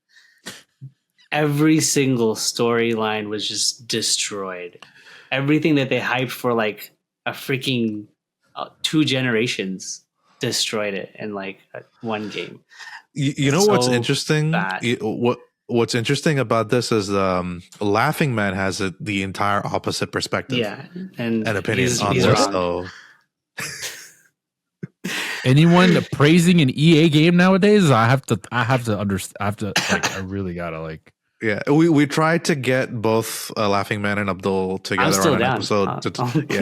Every single storyline was just destroyed. Everything that they hyped for like a freaking 2 generations destroyed it in like one game. You know what's interesting? What's interesting about this is Laughing Man has the entire opposite perspective. Yeah, and opinion on this. So. Anyone praising an EA game nowadays, I have to understand. I really gotta like. Yeah, we tried to get both Laughing Man and Abdul together on an episode.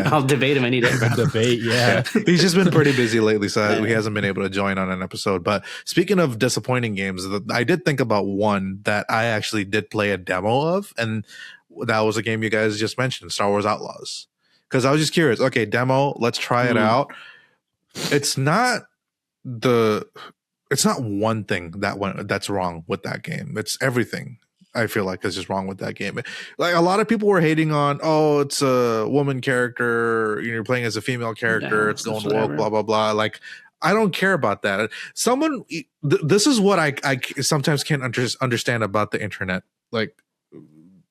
I'll debate him any day. Debate, yeah. He's just been pretty busy lately, so he hasn't been able to join on an episode. But speaking of disappointing games, I did think about one that I actually did play a demo of, and that was a game you guys just mentioned, Star Wars Outlaws. Because I was just curious. Okay, demo, let's try it out. It's not one thing that's wrong with that game. It's everything. I feel like is just wrong with that game. Like a lot of people were hating on, oh, it's a woman character, you're playing as a female character, it's going woke, blah blah blah. Like, I don't care about that. This is what I sometimes can't understand about the internet. Like,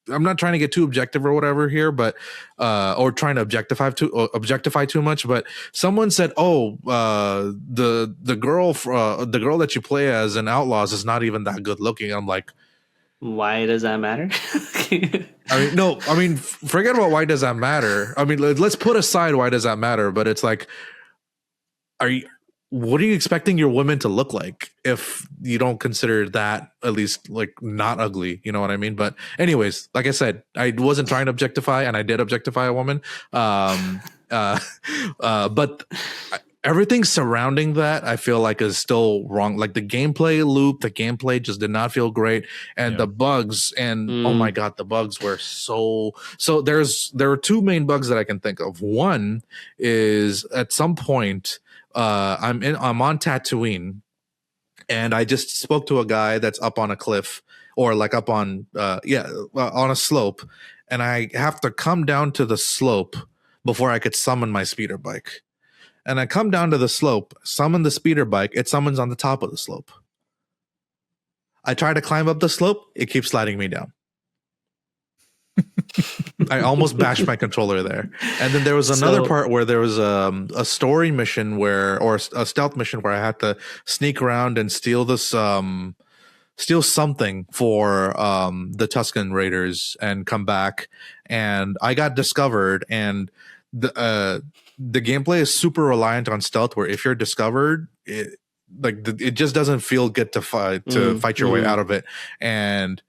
I'm not trying to get too objective or whatever here, but or trying to objectify too much. But someone said, "Oh, the girl that you play as in Outlaws is not even that good looking." I'm like, why does that matter? I mean, forget about why does that matter. I mean, let's put aside why does that matter. But it's like, what are you expecting your women to look like if you don't consider that at least like not ugly? You know what I mean? But anyways, like I said, I wasn't trying to objectify, and I did objectify a woman. But everything surrounding that, I feel like, is still wrong. Like the gameplay loop, the gameplay just did not feel great, and the bugs. And oh my god, the bugs were so. There are two main bugs that I can think of. One is at some point. I'm on Tatooine, and I just spoke to a guy that's up on a cliff, or like up on on a slope, and I have to come down to the slope before I could summon my speeder bike. And I come down to the slope, summon the speeder bike, it summons on the top of the slope. I try to climb up the slope, it keeps sliding me down. I almost bashed my controller there. And then there was another part where there was a story mission or a stealth mission where I had to sneak around and steal something for the Tusken Raiders and come back. And I got discovered, and the gameplay is super reliant on stealth, where if you're discovered, it just doesn't feel good to fight your way out of it. And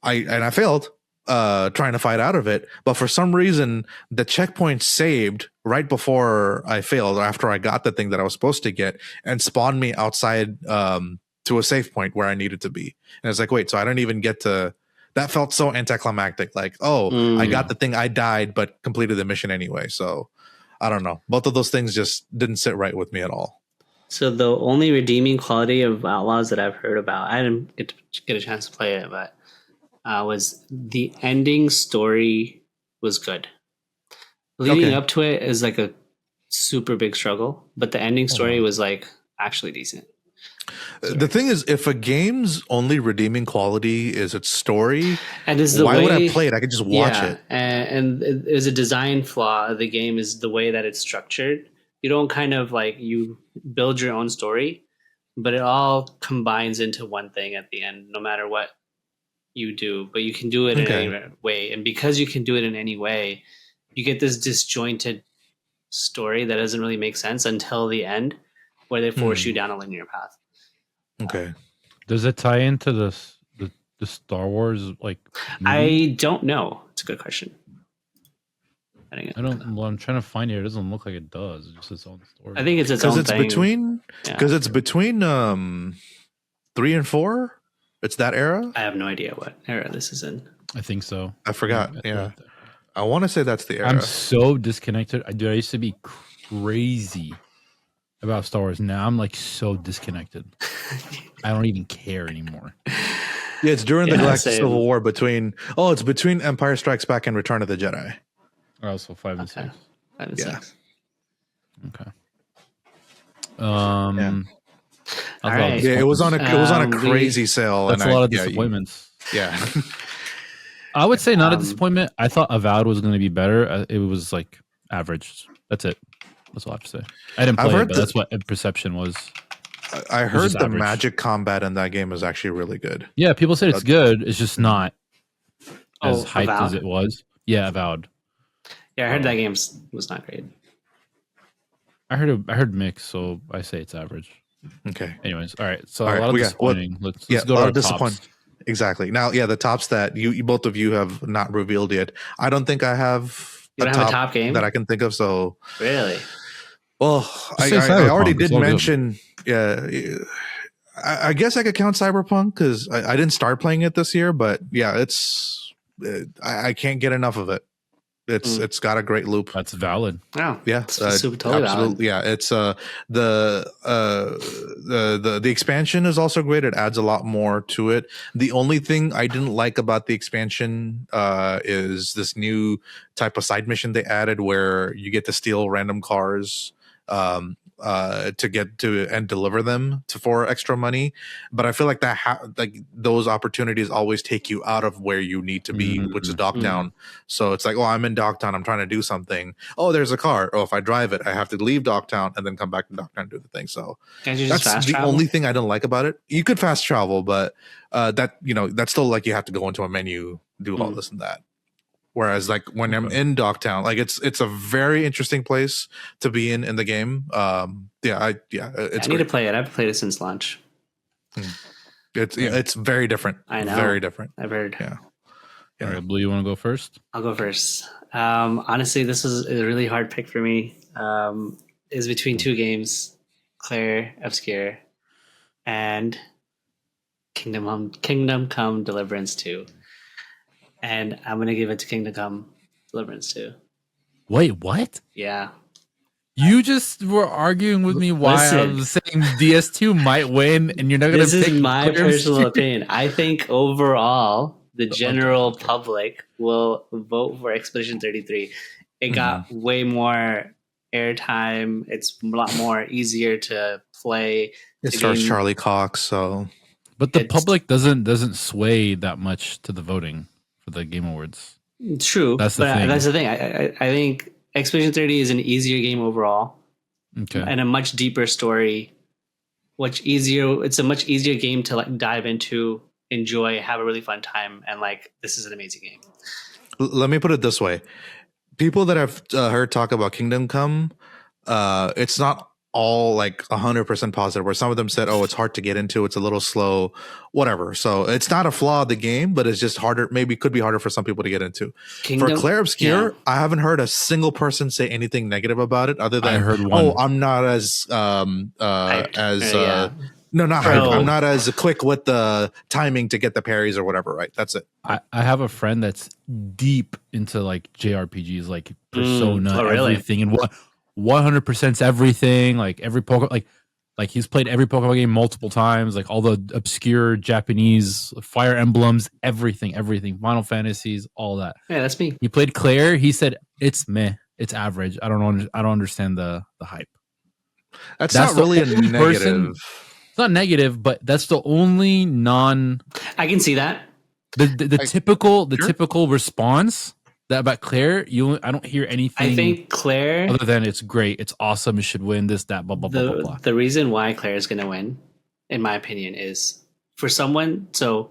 I failed trying to fight out of it, but for some reason the checkpoint saved right before I failed, after I got the thing that I was supposed to get, and spawned me outside to a safe point where I needed to be. And it's like, wait, so I don't even get to. That felt so anticlimactic. Like, I got the thing, I died, but completed the mission anyway. So I don't know. Both of those things just didn't sit right with me at all. So the only redeeming quality of Outlaws that I've heard about, I didn't get a chance to play it, but was the ending story was good. Leading up to it is like a super big struggle, but the ending story was like actually decent. The thing is, if a game's only redeeming quality is its story, and why would I play it? I could just watch it. And there's a design flaw of the game is the way that it's structured. You don't kind of like, you build your own story, but it all combines into one thing at the end, no matter what you do. But you can do it in any way. And because you can do it in any way, you get this disjointed story that doesn't really make sense until the end, where they force you down a linear path. Okay. Does it tie into the Star Wars like movie? I don't know. It's a good question. Well, I'm trying to find it. It doesn't look like it does. It's just its own story. I think it's its own thing. Because it's between 3 and 4. It's that era. I have no idea what era this is in. I think so. I forgot. Yeah. I want to say that's the era. I'm so disconnected. I used to be crazy about Star Wars. Now I'm like so disconnected. I don't even care anymore. Yeah, it's during the Galactic Civil War it's between Empire Strikes Back and Return of the Jedi. Oh, so 5 and 6. 5 and 6. Okay. All right. Yeah, it was on a crazy sale. That's a lot of disappointments. Yeah. I would say not a disappointment. I thought Avowed was going to be better. It was like average. That's it. That's all I have to say. I didn't play it, but that's what perception was. I heard the magic combat in that game is actually really good. Yeah, people said it's good. It's just not as hyped Avowed? as it was. Yeah, Avowed. Yeah, I heard that game was not great. I heard mixed, so I say it's average. Okay. Anyways, all right. So a lot of disappointing. Let's go to our tops. Exactly. Now, yeah, the top stat you both of you have not revealed yet. I don't think I have You don't have a top game that I can think of. So really, well, I already did mention. Yeah, I guess I could count Cyberpunk because I didn't start playing it this year, but yeah, I can't get enough of it. It's got a great loop. That's valid. Oh, yeah, super totally absolutely. valid. Yeah, it's the expansion is also great. It adds a lot more to it. The only thing I didn't like about the expansion is this new type of side mission they added where you get to steal random cars to get to and deliver them for extra money. But I feel like like those opportunities always take you out of where you need to be, which is Dogtown. So it's like, oh, I'm in Dogtown, I'm trying to do something. Oh, there's a car. Oh, if I drive it, I have to leave Dogtown and then come back to Dogtown and do the thing. So can't you just that's the only thing I don't like about it. You could fast travel, but that's still like you have to go into a menu, do all this and that. Whereas like when I'm in Dogtown, like it's a very interesting place to be in the game. I need to play it. I've played it since launch. It's very different. I know. Very different. I've heard. Yeah. All right, Blue, you want to go first? I'll go first. Honestly, this is a really hard pick for me. Is between two games, Claire Obscure and Kingdom Come Deliverance 2. And I'm going to give it to Kingdom Come Deliverance 2. Wait, what? Yeah. You just were arguing with me why I was saying DS2 might win, and you're not going to pick. This is my personal opinion. I think overall, the general public will vote for Expedition 33. It got way more airtime. It's a lot more easier to play. It stars Charlie Cox, so. But the public doesn't sway that much to the voting for the Game Awards. True. That's the thing. That's the thing. I think Expedition 30 is an easier game overall. Okay. And a much deeper story. It's a much easier game to like dive into, enjoy, have a really fun time, and like this is an amazing game. Let me put it this way. People that I've heard talk about Kingdom Come, it's not all like 100% positive, where some of them said, oh, it's hard to get into, it's a little slow, whatever. So it's not a flaw of the game, but it's just harder, maybe could be harder for some people to get into. For Claire Obscure, I haven't heard a single person say anything negative about it other than, I'm not as I'm not as quick with the timing to get the parries or whatever, right? That's it. I have a friend that's deep into like JRPGs, like Persona, everything, and 100% everything, like every Pokemon, like he's played every Pokemon game multiple times, like all the obscure Japanese Fire Emblems, everything, Final Fantasies, all that. Yeah, that's me. He played Claire. He said it's meh, it's average. I don't understand the hype. That's not really a negative. It's not negative, but that's the only I can see that. The typical response. That about Claire, I don't hear anything. I think Claire, other than it's great, it's awesome, it should win this, that, blah blah blah blah. The reason why Claire is going to win, in my opinion, is for someone. So,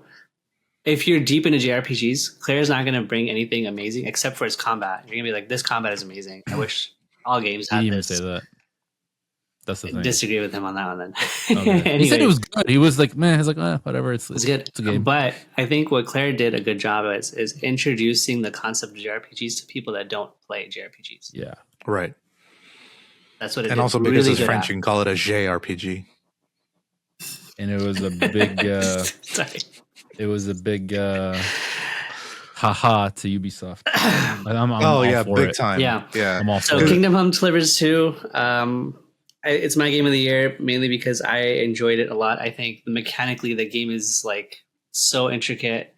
if you're deep into JRPGs, Claire's not going to bring anything amazing except for its combat. You're going to be like, this combat is amazing. I wish all games had this. Say that. That's the thing. Disagree with him on that one then. Okay. He said it was good. He was like, man, he's like, whatever. It's good. It's a game. But I think what Claire did a good job is introducing the concept of JRPGs to people that don't play JRPGs. Yeah. Right. That's what it and did also because really it's French, you can call it a JRPG. And it was a big it was a big haha to Ubisoft. I'm big time. Yeah. I'm all so for Kingdom Come Deliverance 2, it's my game of the year mainly because I enjoyed it a lot. I think mechanically the game is like so intricate.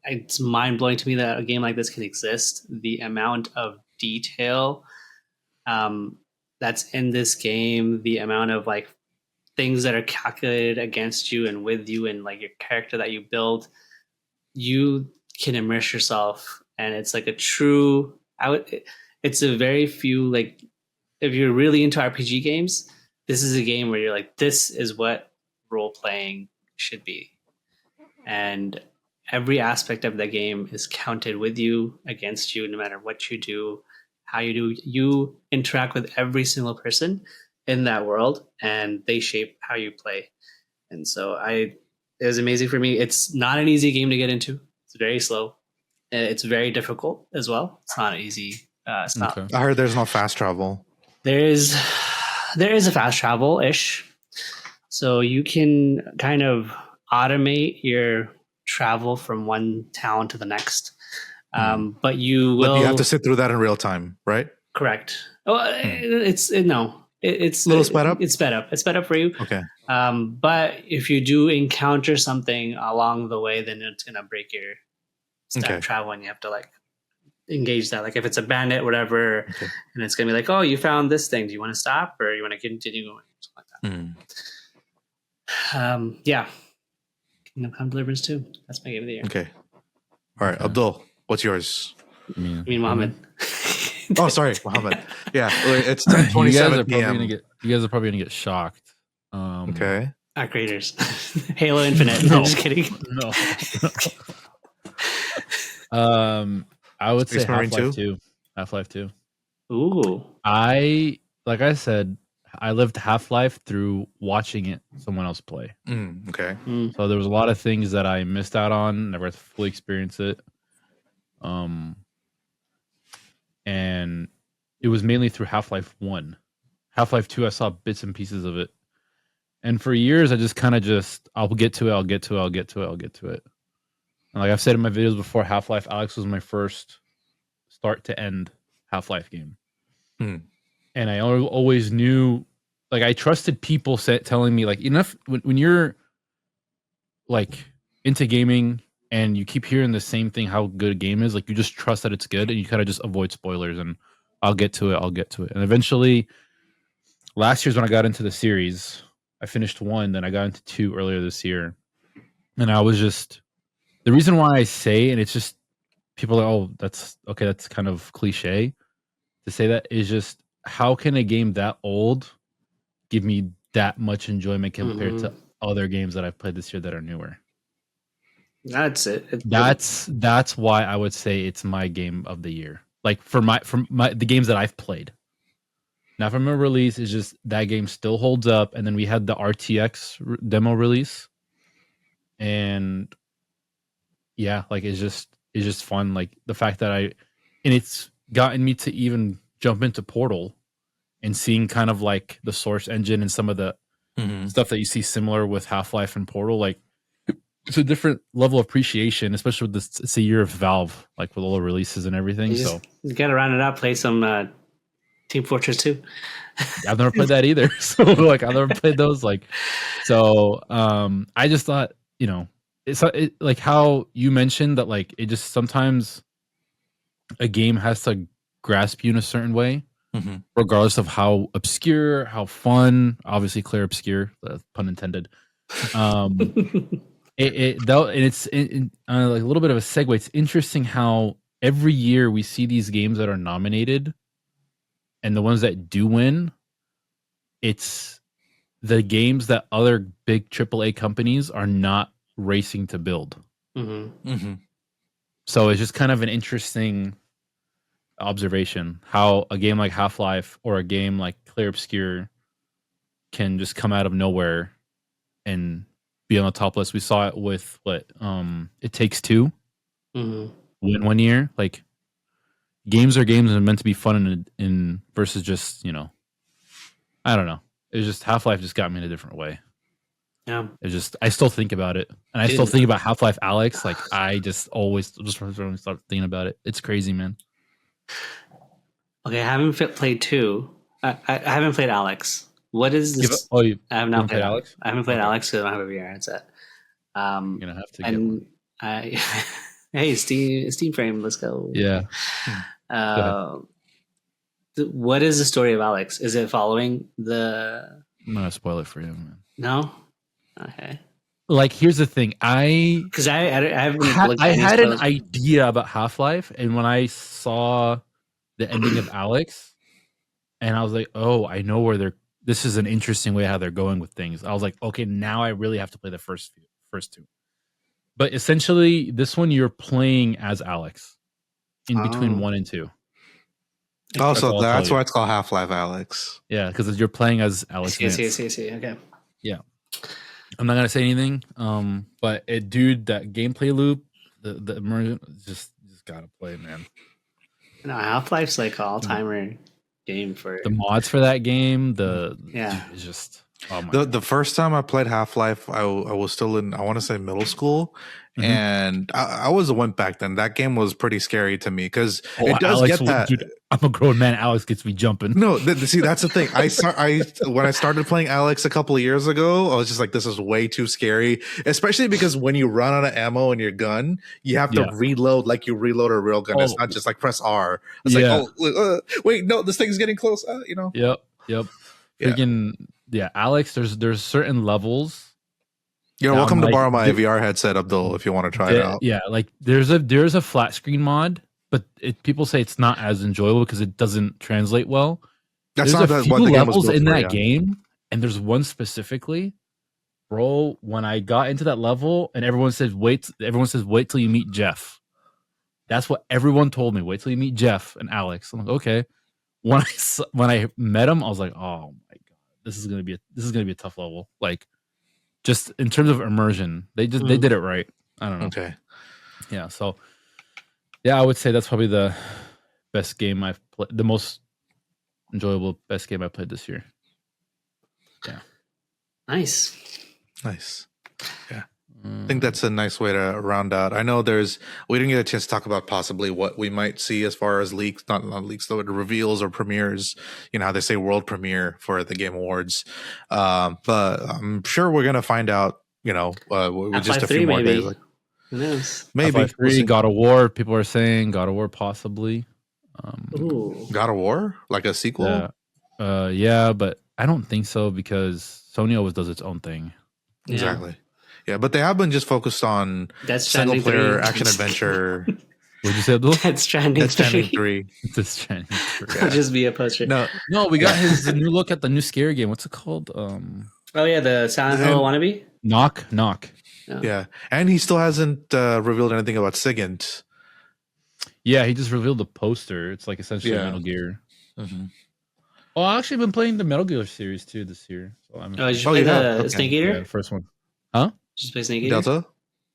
It's mind blowing to me that a game like this can exist. The amount of detail that's in this game, the amount of like things that are calculated against you and with you, and like your character that you build, you can immerse yourself, and it's like a true. It's a very few like. If you're really into RPG games, this is a game where you're like, this is what role playing should be. And every aspect of the game is counted with you, against you, no matter what you do, how you do. You interact with every single person in that world, and they shape how you play. And so It was amazing for me. It's not an easy game to get into. It's very slow. It's very difficult as well. It's not easy. It's not. I heard there's no fast travel. There is a fast travel ish, so you can kind of automate your travel from one town to the next. But you will. But you have to sit through that in real time, right? Correct. Oh, it's a little sped up. It's sped up. It's sped up for you. Okay. But if you do encounter something along the way, then it's gonna break your travel, and you have to like engage that. Like if it's a bandit, whatever, and it's gonna be like, oh, you found this thing. Do you want to stop or you want to continue going? Something like that. Yeah. Kingdom Come Deliverance 2. That's my game of the year. Okay. All right, Abdul, what's yours? You mean Mohammad? Oh, sorry, Mohammad. Yeah, it's 10:27 p.m. You guys are probably gonna get shocked. Okay. Our creators. Halo Infinite. No. I'm just kidding. No. I would say Half-Life 2. Half-Life 2. Ooh. Like I said, I lived Half-Life through watching it someone else play. Okay. So there was a lot of things that I missed out on, never fully experienced it. And it was mainly through Half-Life 1. Half-Life 2, I saw bits and pieces of it. And for years, I just kind of I'll get to it. And like I've said in my videos before, Half-Life Alyx was my first start to end Half-Life game. And I always knew, like I trusted people telling me like, enough when you're like into gaming and you keep hearing the same thing, how good a game is, like you just trust that it's good and you kind of just avoid spoilers and I'll get to it. And eventually last year's when I got into the series, I finished 1, then I got into 2 earlier this year. And I was just, the reason why I say, and it's just people are, oh, that's okay, that's kind of cliche to say that, is just how can a game that old give me that much enjoyment compared to other games that I've played this year that are newer? That's it. That's why I would say it's my game of the year. Like for the games that I've played. Now from a release, it's just that game still holds up. And then we had the RTX demo release, and yeah, like it's just fun. Like the fact that and it's gotten me to even jump into Portal and seeing kind of like the source engine and some of the stuff that you see similar with Half-Life and Portal. Like it's a different level of appreciation, especially with this. It's a year of Valve, like with all the releases and everything. You gotta round it up. Play some Team Fortress 2. I've never played that either. So like I've never played those. Like so, I just thought, it's like how you mentioned that like it just sometimes a game has to grasp you in a certain way, regardless of how obscure, how fun. Obviously, clear obscure, pun intended. It's like a little bit of a segue. It's interesting how every year we see these games that are nominated, and the ones that do win, it's the games that other big AAA companies are not racing to build. So it's just kind of an interesting observation how a game like Half-Life or a game like Clear Obscure can just come out of nowhere and be on the top list. We saw it with It Takes Two win one year. Like games are games and meant to be fun in versus just, I don't know. It was just Half-Life just got me in a different way. Yeah. It's just I still think about it. And I still think about Half-Life Alyx. Like I just always start thinking about it. It's crazy, man. Okay, I haven't played 2. I haven't played Alyx. What is this? I have not played Alyx. I haven't played Alyx because I don't have a VR headset. You're gonna have to get one. Hey, Steam Frame, let's go. Yeah. What is the story of Alyx? Is it following the? I'm gonna spoil it for you, man. No. Okay. Like, here's the thing. I had an idea about Half-Life, and when I saw the ending of Alyx, and I was like, oh, I know where this is an interesting way how they're going with things. I was like, okay, now I really have to play the first 2. But essentially, this one you're playing as Alyx in between 1 and 2. Oh, so that's why it's called Half-Life Alyx. Yeah, because you're playing as Alyx. See. Okay. Yeah. I'm not gonna say anything. But dude, that gameplay loop, the immersion, just gotta play, man. No, Half-Life's like all timer game for the mods for that game. It's just the first time I played Half-Life, I was still in, I want to say, middle school, and I was a wimp back then. That game was pretty scary to me because it does Alex, get that. Dude, I'm a grown man. Alex gets me jumping. No, see, that's the thing. When I started playing Alex a couple of years ago, I was just like, this is way too scary, especially because when you run out of ammo in your gun, you have to reload like you reload a real gun. It's not just like press R. It's like, wait, no, this thing's getting close. Yep. Freaking Alex. There's certain levels. You're welcome to borrow my VR headset, Abdul, if you want to try it out. Yeah, like there's a flat screen mod, but people say it's not as enjoyable because it doesn't translate well. That's there's not a few what the game was levels built in for, that game, and there's one specifically, bro. When I got into that level, and everyone says wait till you meet Jeff. That's what everyone told me. Wait till you meet Jeff and Alex. I'm like, okay. When I met him, I was like, oh my god, this is gonna be a tough level. Like, just in terms of immersion, they did it right. I don't know. Okay. Yeah. So, I would say that's probably the best game I've played. The most enjoyable best game I played this year. Yeah. Nice. Yeah. I think that's a nice way to round out. I know we didn't get a chance to talk about possibly what we might see as far as leaks, not leaks, though, reveals or premieres, how they say world premiere for the Game Awards. But I'm sure we're going to find out, with just a few more days. Like, who knows? Maybe. We'll God of War. People are saying God of War possibly. God of War? Like a sequel? Yeah, but I don't think so because Sony always does its own thing. Exactly. Yeah, but they have been just focused on single player action adventure. What'd you say, Abdul? Death Stranding 3. Death Stranding 3. I'll just be a poster. No, we got his new look at the new scary game. What's it called? Oh yeah, the Silent Hill wannabe. Knock. Yeah, and he still hasn't revealed anything about Sigint. Yeah, he just revealed the poster. It's like essentially Metal Gear. Oh, I've actually been playing the Metal Gear series too this year. So did you play the Snake Eater? Yeah, the first one. Huh? Did you play Snake Eater?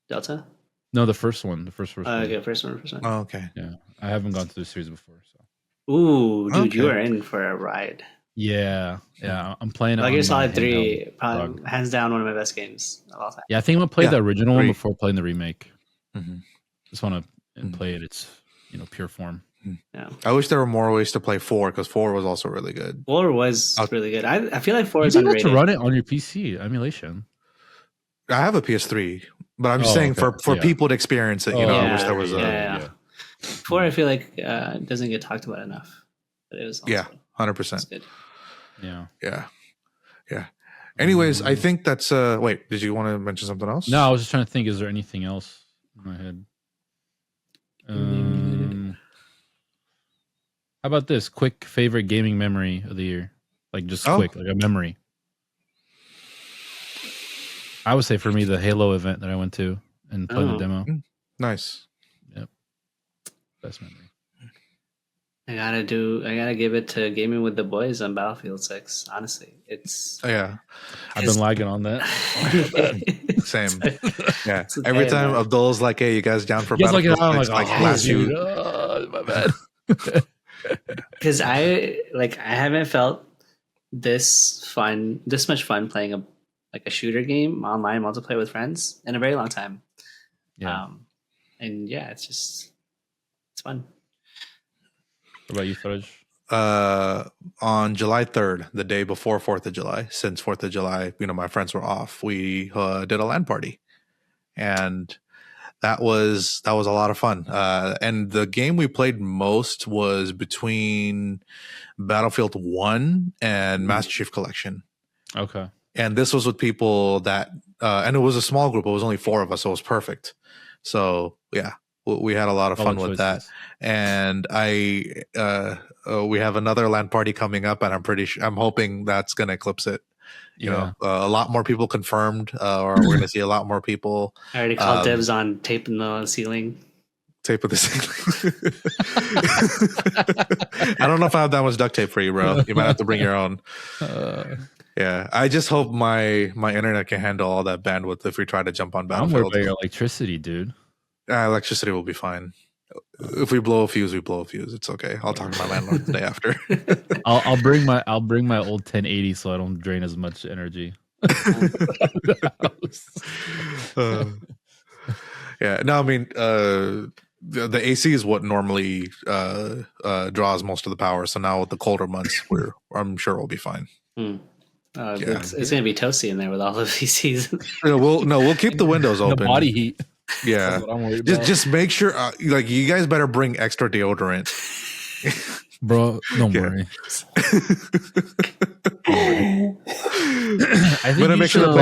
Delta? No, the first one. First one. Okay, first one. Oh, okay. Yeah, I haven't gone through the series before. So. Ooh, dude, you are in for a ride. Yeah. I'm playing. Metal Gear Solid 3, probably hands down one of my best games of all time. Yeah, I think I'm gonna play the original one before playing the remake. Just want to play it. It's pure form. Yeah. I wish there were more ways to play 4 because 4 was also really good. 4 was really good. I feel like 4 is underrated. underrated. To run it on your PC emulation. I have a PS3, but I'm just saying for people to experience it. I wish there was a 4. I feel like doesn't get talked about enough. But it was 100%. Good. Yeah. Anyways, I think that's wait, did you want to mention something else? No, I was just trying to think, is there anything else in my head? How about this quick favorite gaming memory of the year? Like just quick, like a memory. I would say for me the Halo event that I went to and played the demo. Nice. Yep. Best memory. I gotta give it to Gaming with the Boys on Battlefield 6. Honestly, it's I've been lagging on that. Same. Yeah. Every time Abdul's like, "Hey, you guys down for Battlefield 6?" I'm like, last you. My bad. Because I haven't felt this much fun playing a shooter game online multiplayer with friends in a very long time. Yeah. And it's fun. What about you, Faraj? On July 3rd, the day before 4th of July, since 4th of July, my friends were off, we did a LAN party. And that was a lot of fun. And the game we played most was between Battlefield 1 and Master Chief Collection. Okay. And this was with people that, and it was a small group. It was only 4 of us, so it was perfect. So yeah, we had a lot of fun with that. And we have another LAN party coming up, and I'm hoping that's going to eclipse it. A lot more people confirmed, or we're going to see a lot more people. I already called dibs on taping the ceiling. Tape of the ceiling. I don't know if I have that much duct tape for you, bro. You might have to bring your own. Yeah, I just hope my internet can handle all that bandwidth if we try to jump on I'm worried Battlefield. about your electricity, dude. Electricity will be fine. If we blow a fuse, we blow a fuse. It's okay. I'll talk to my landlord the day after. I'll bring my old 1080 so I don't drain as much energy. Yeah, no, I mean the AC is what normally draws most of the power. So now with the colder months, I'm sure we'll be fine. It's going to be toasty in there with all of these. We'll keep the windows open. The body heat. Yeah, that's what I'm worried about. Just make sure, like, you guys better bring extra deodorant. Bro, don't worry. I think you should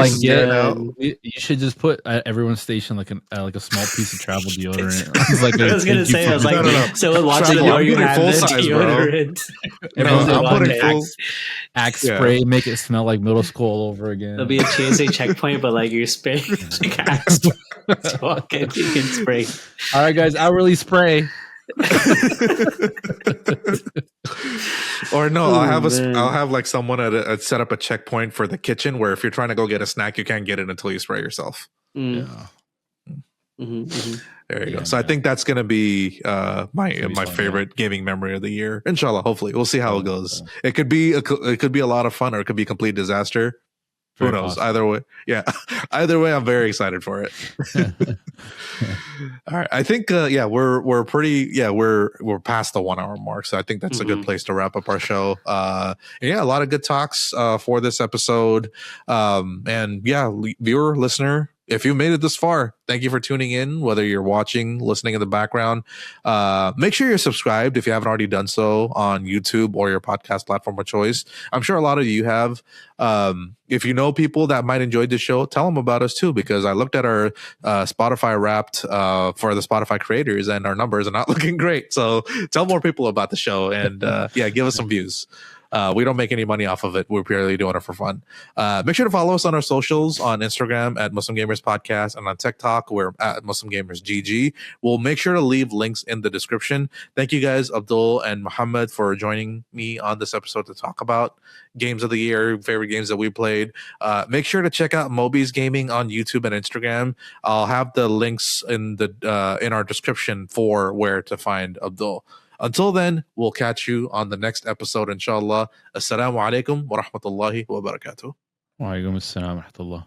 you should just put at everyone's station like a small piece of travel deodorant. I was gonna say, so watching you have the deodorant. I'm putting full Axe spray, make it smell like middle school all over again. It'll be a TSA checkpoint, but like you're spraying like Axe. You can spray. All right, guys, hourly spray. Or no, I'll have like someone set up a checkpoint for the kitchen where if you're trying to go get a snack, you can't get it until you spray yourself. Yeah. There you go. So I think that's gonna be my favorite gaming memory of the year. Inshallah, hopefully we'll see how it goes. It could be a lot of fun, or it could be a complete disaster. Who knows? Either way, either way, I'm very excited for it. All right, I think we're past the 1 hour mark, so I think that's a good place to wrap up our show. A lot of good talks for this episode, viewer, listener. If you made it this far, thank you for tuning in, whether you're watching, listening in the background. Make sure you're subscribed if you haven't already done so on YouTube or your podcast platform of choice. I'm sure a lot of you have. If you know people that might enjoy this show, tell them about us too, because I looked at our Spotify Wrapped for the Spotify creators, and our numbers are not looking great. So tell more people about the show, and give us some views. We don't make any money off of it. We're purely doing it for fun. Make sure to follow us on our socials on Instagram at Muslim Gamers Podcast, and on TikTok, we're at Muslim Gamers GG. We'll make sure to leave links in the description. Thank you guys, Abdul and Mohammad, for joining me on this episode to talk about games of the year, favorite games that we played. Make sure to check out MoBeastGaming on YouTube and Instagram. I'll have the links in our description for where to find Abdul. Until then, we'll catch you on the next episode, inshallah. Assalamu alaikum wa rahmatullahi wa barakatuh. Wa alaikum assalam wa rahmatullah.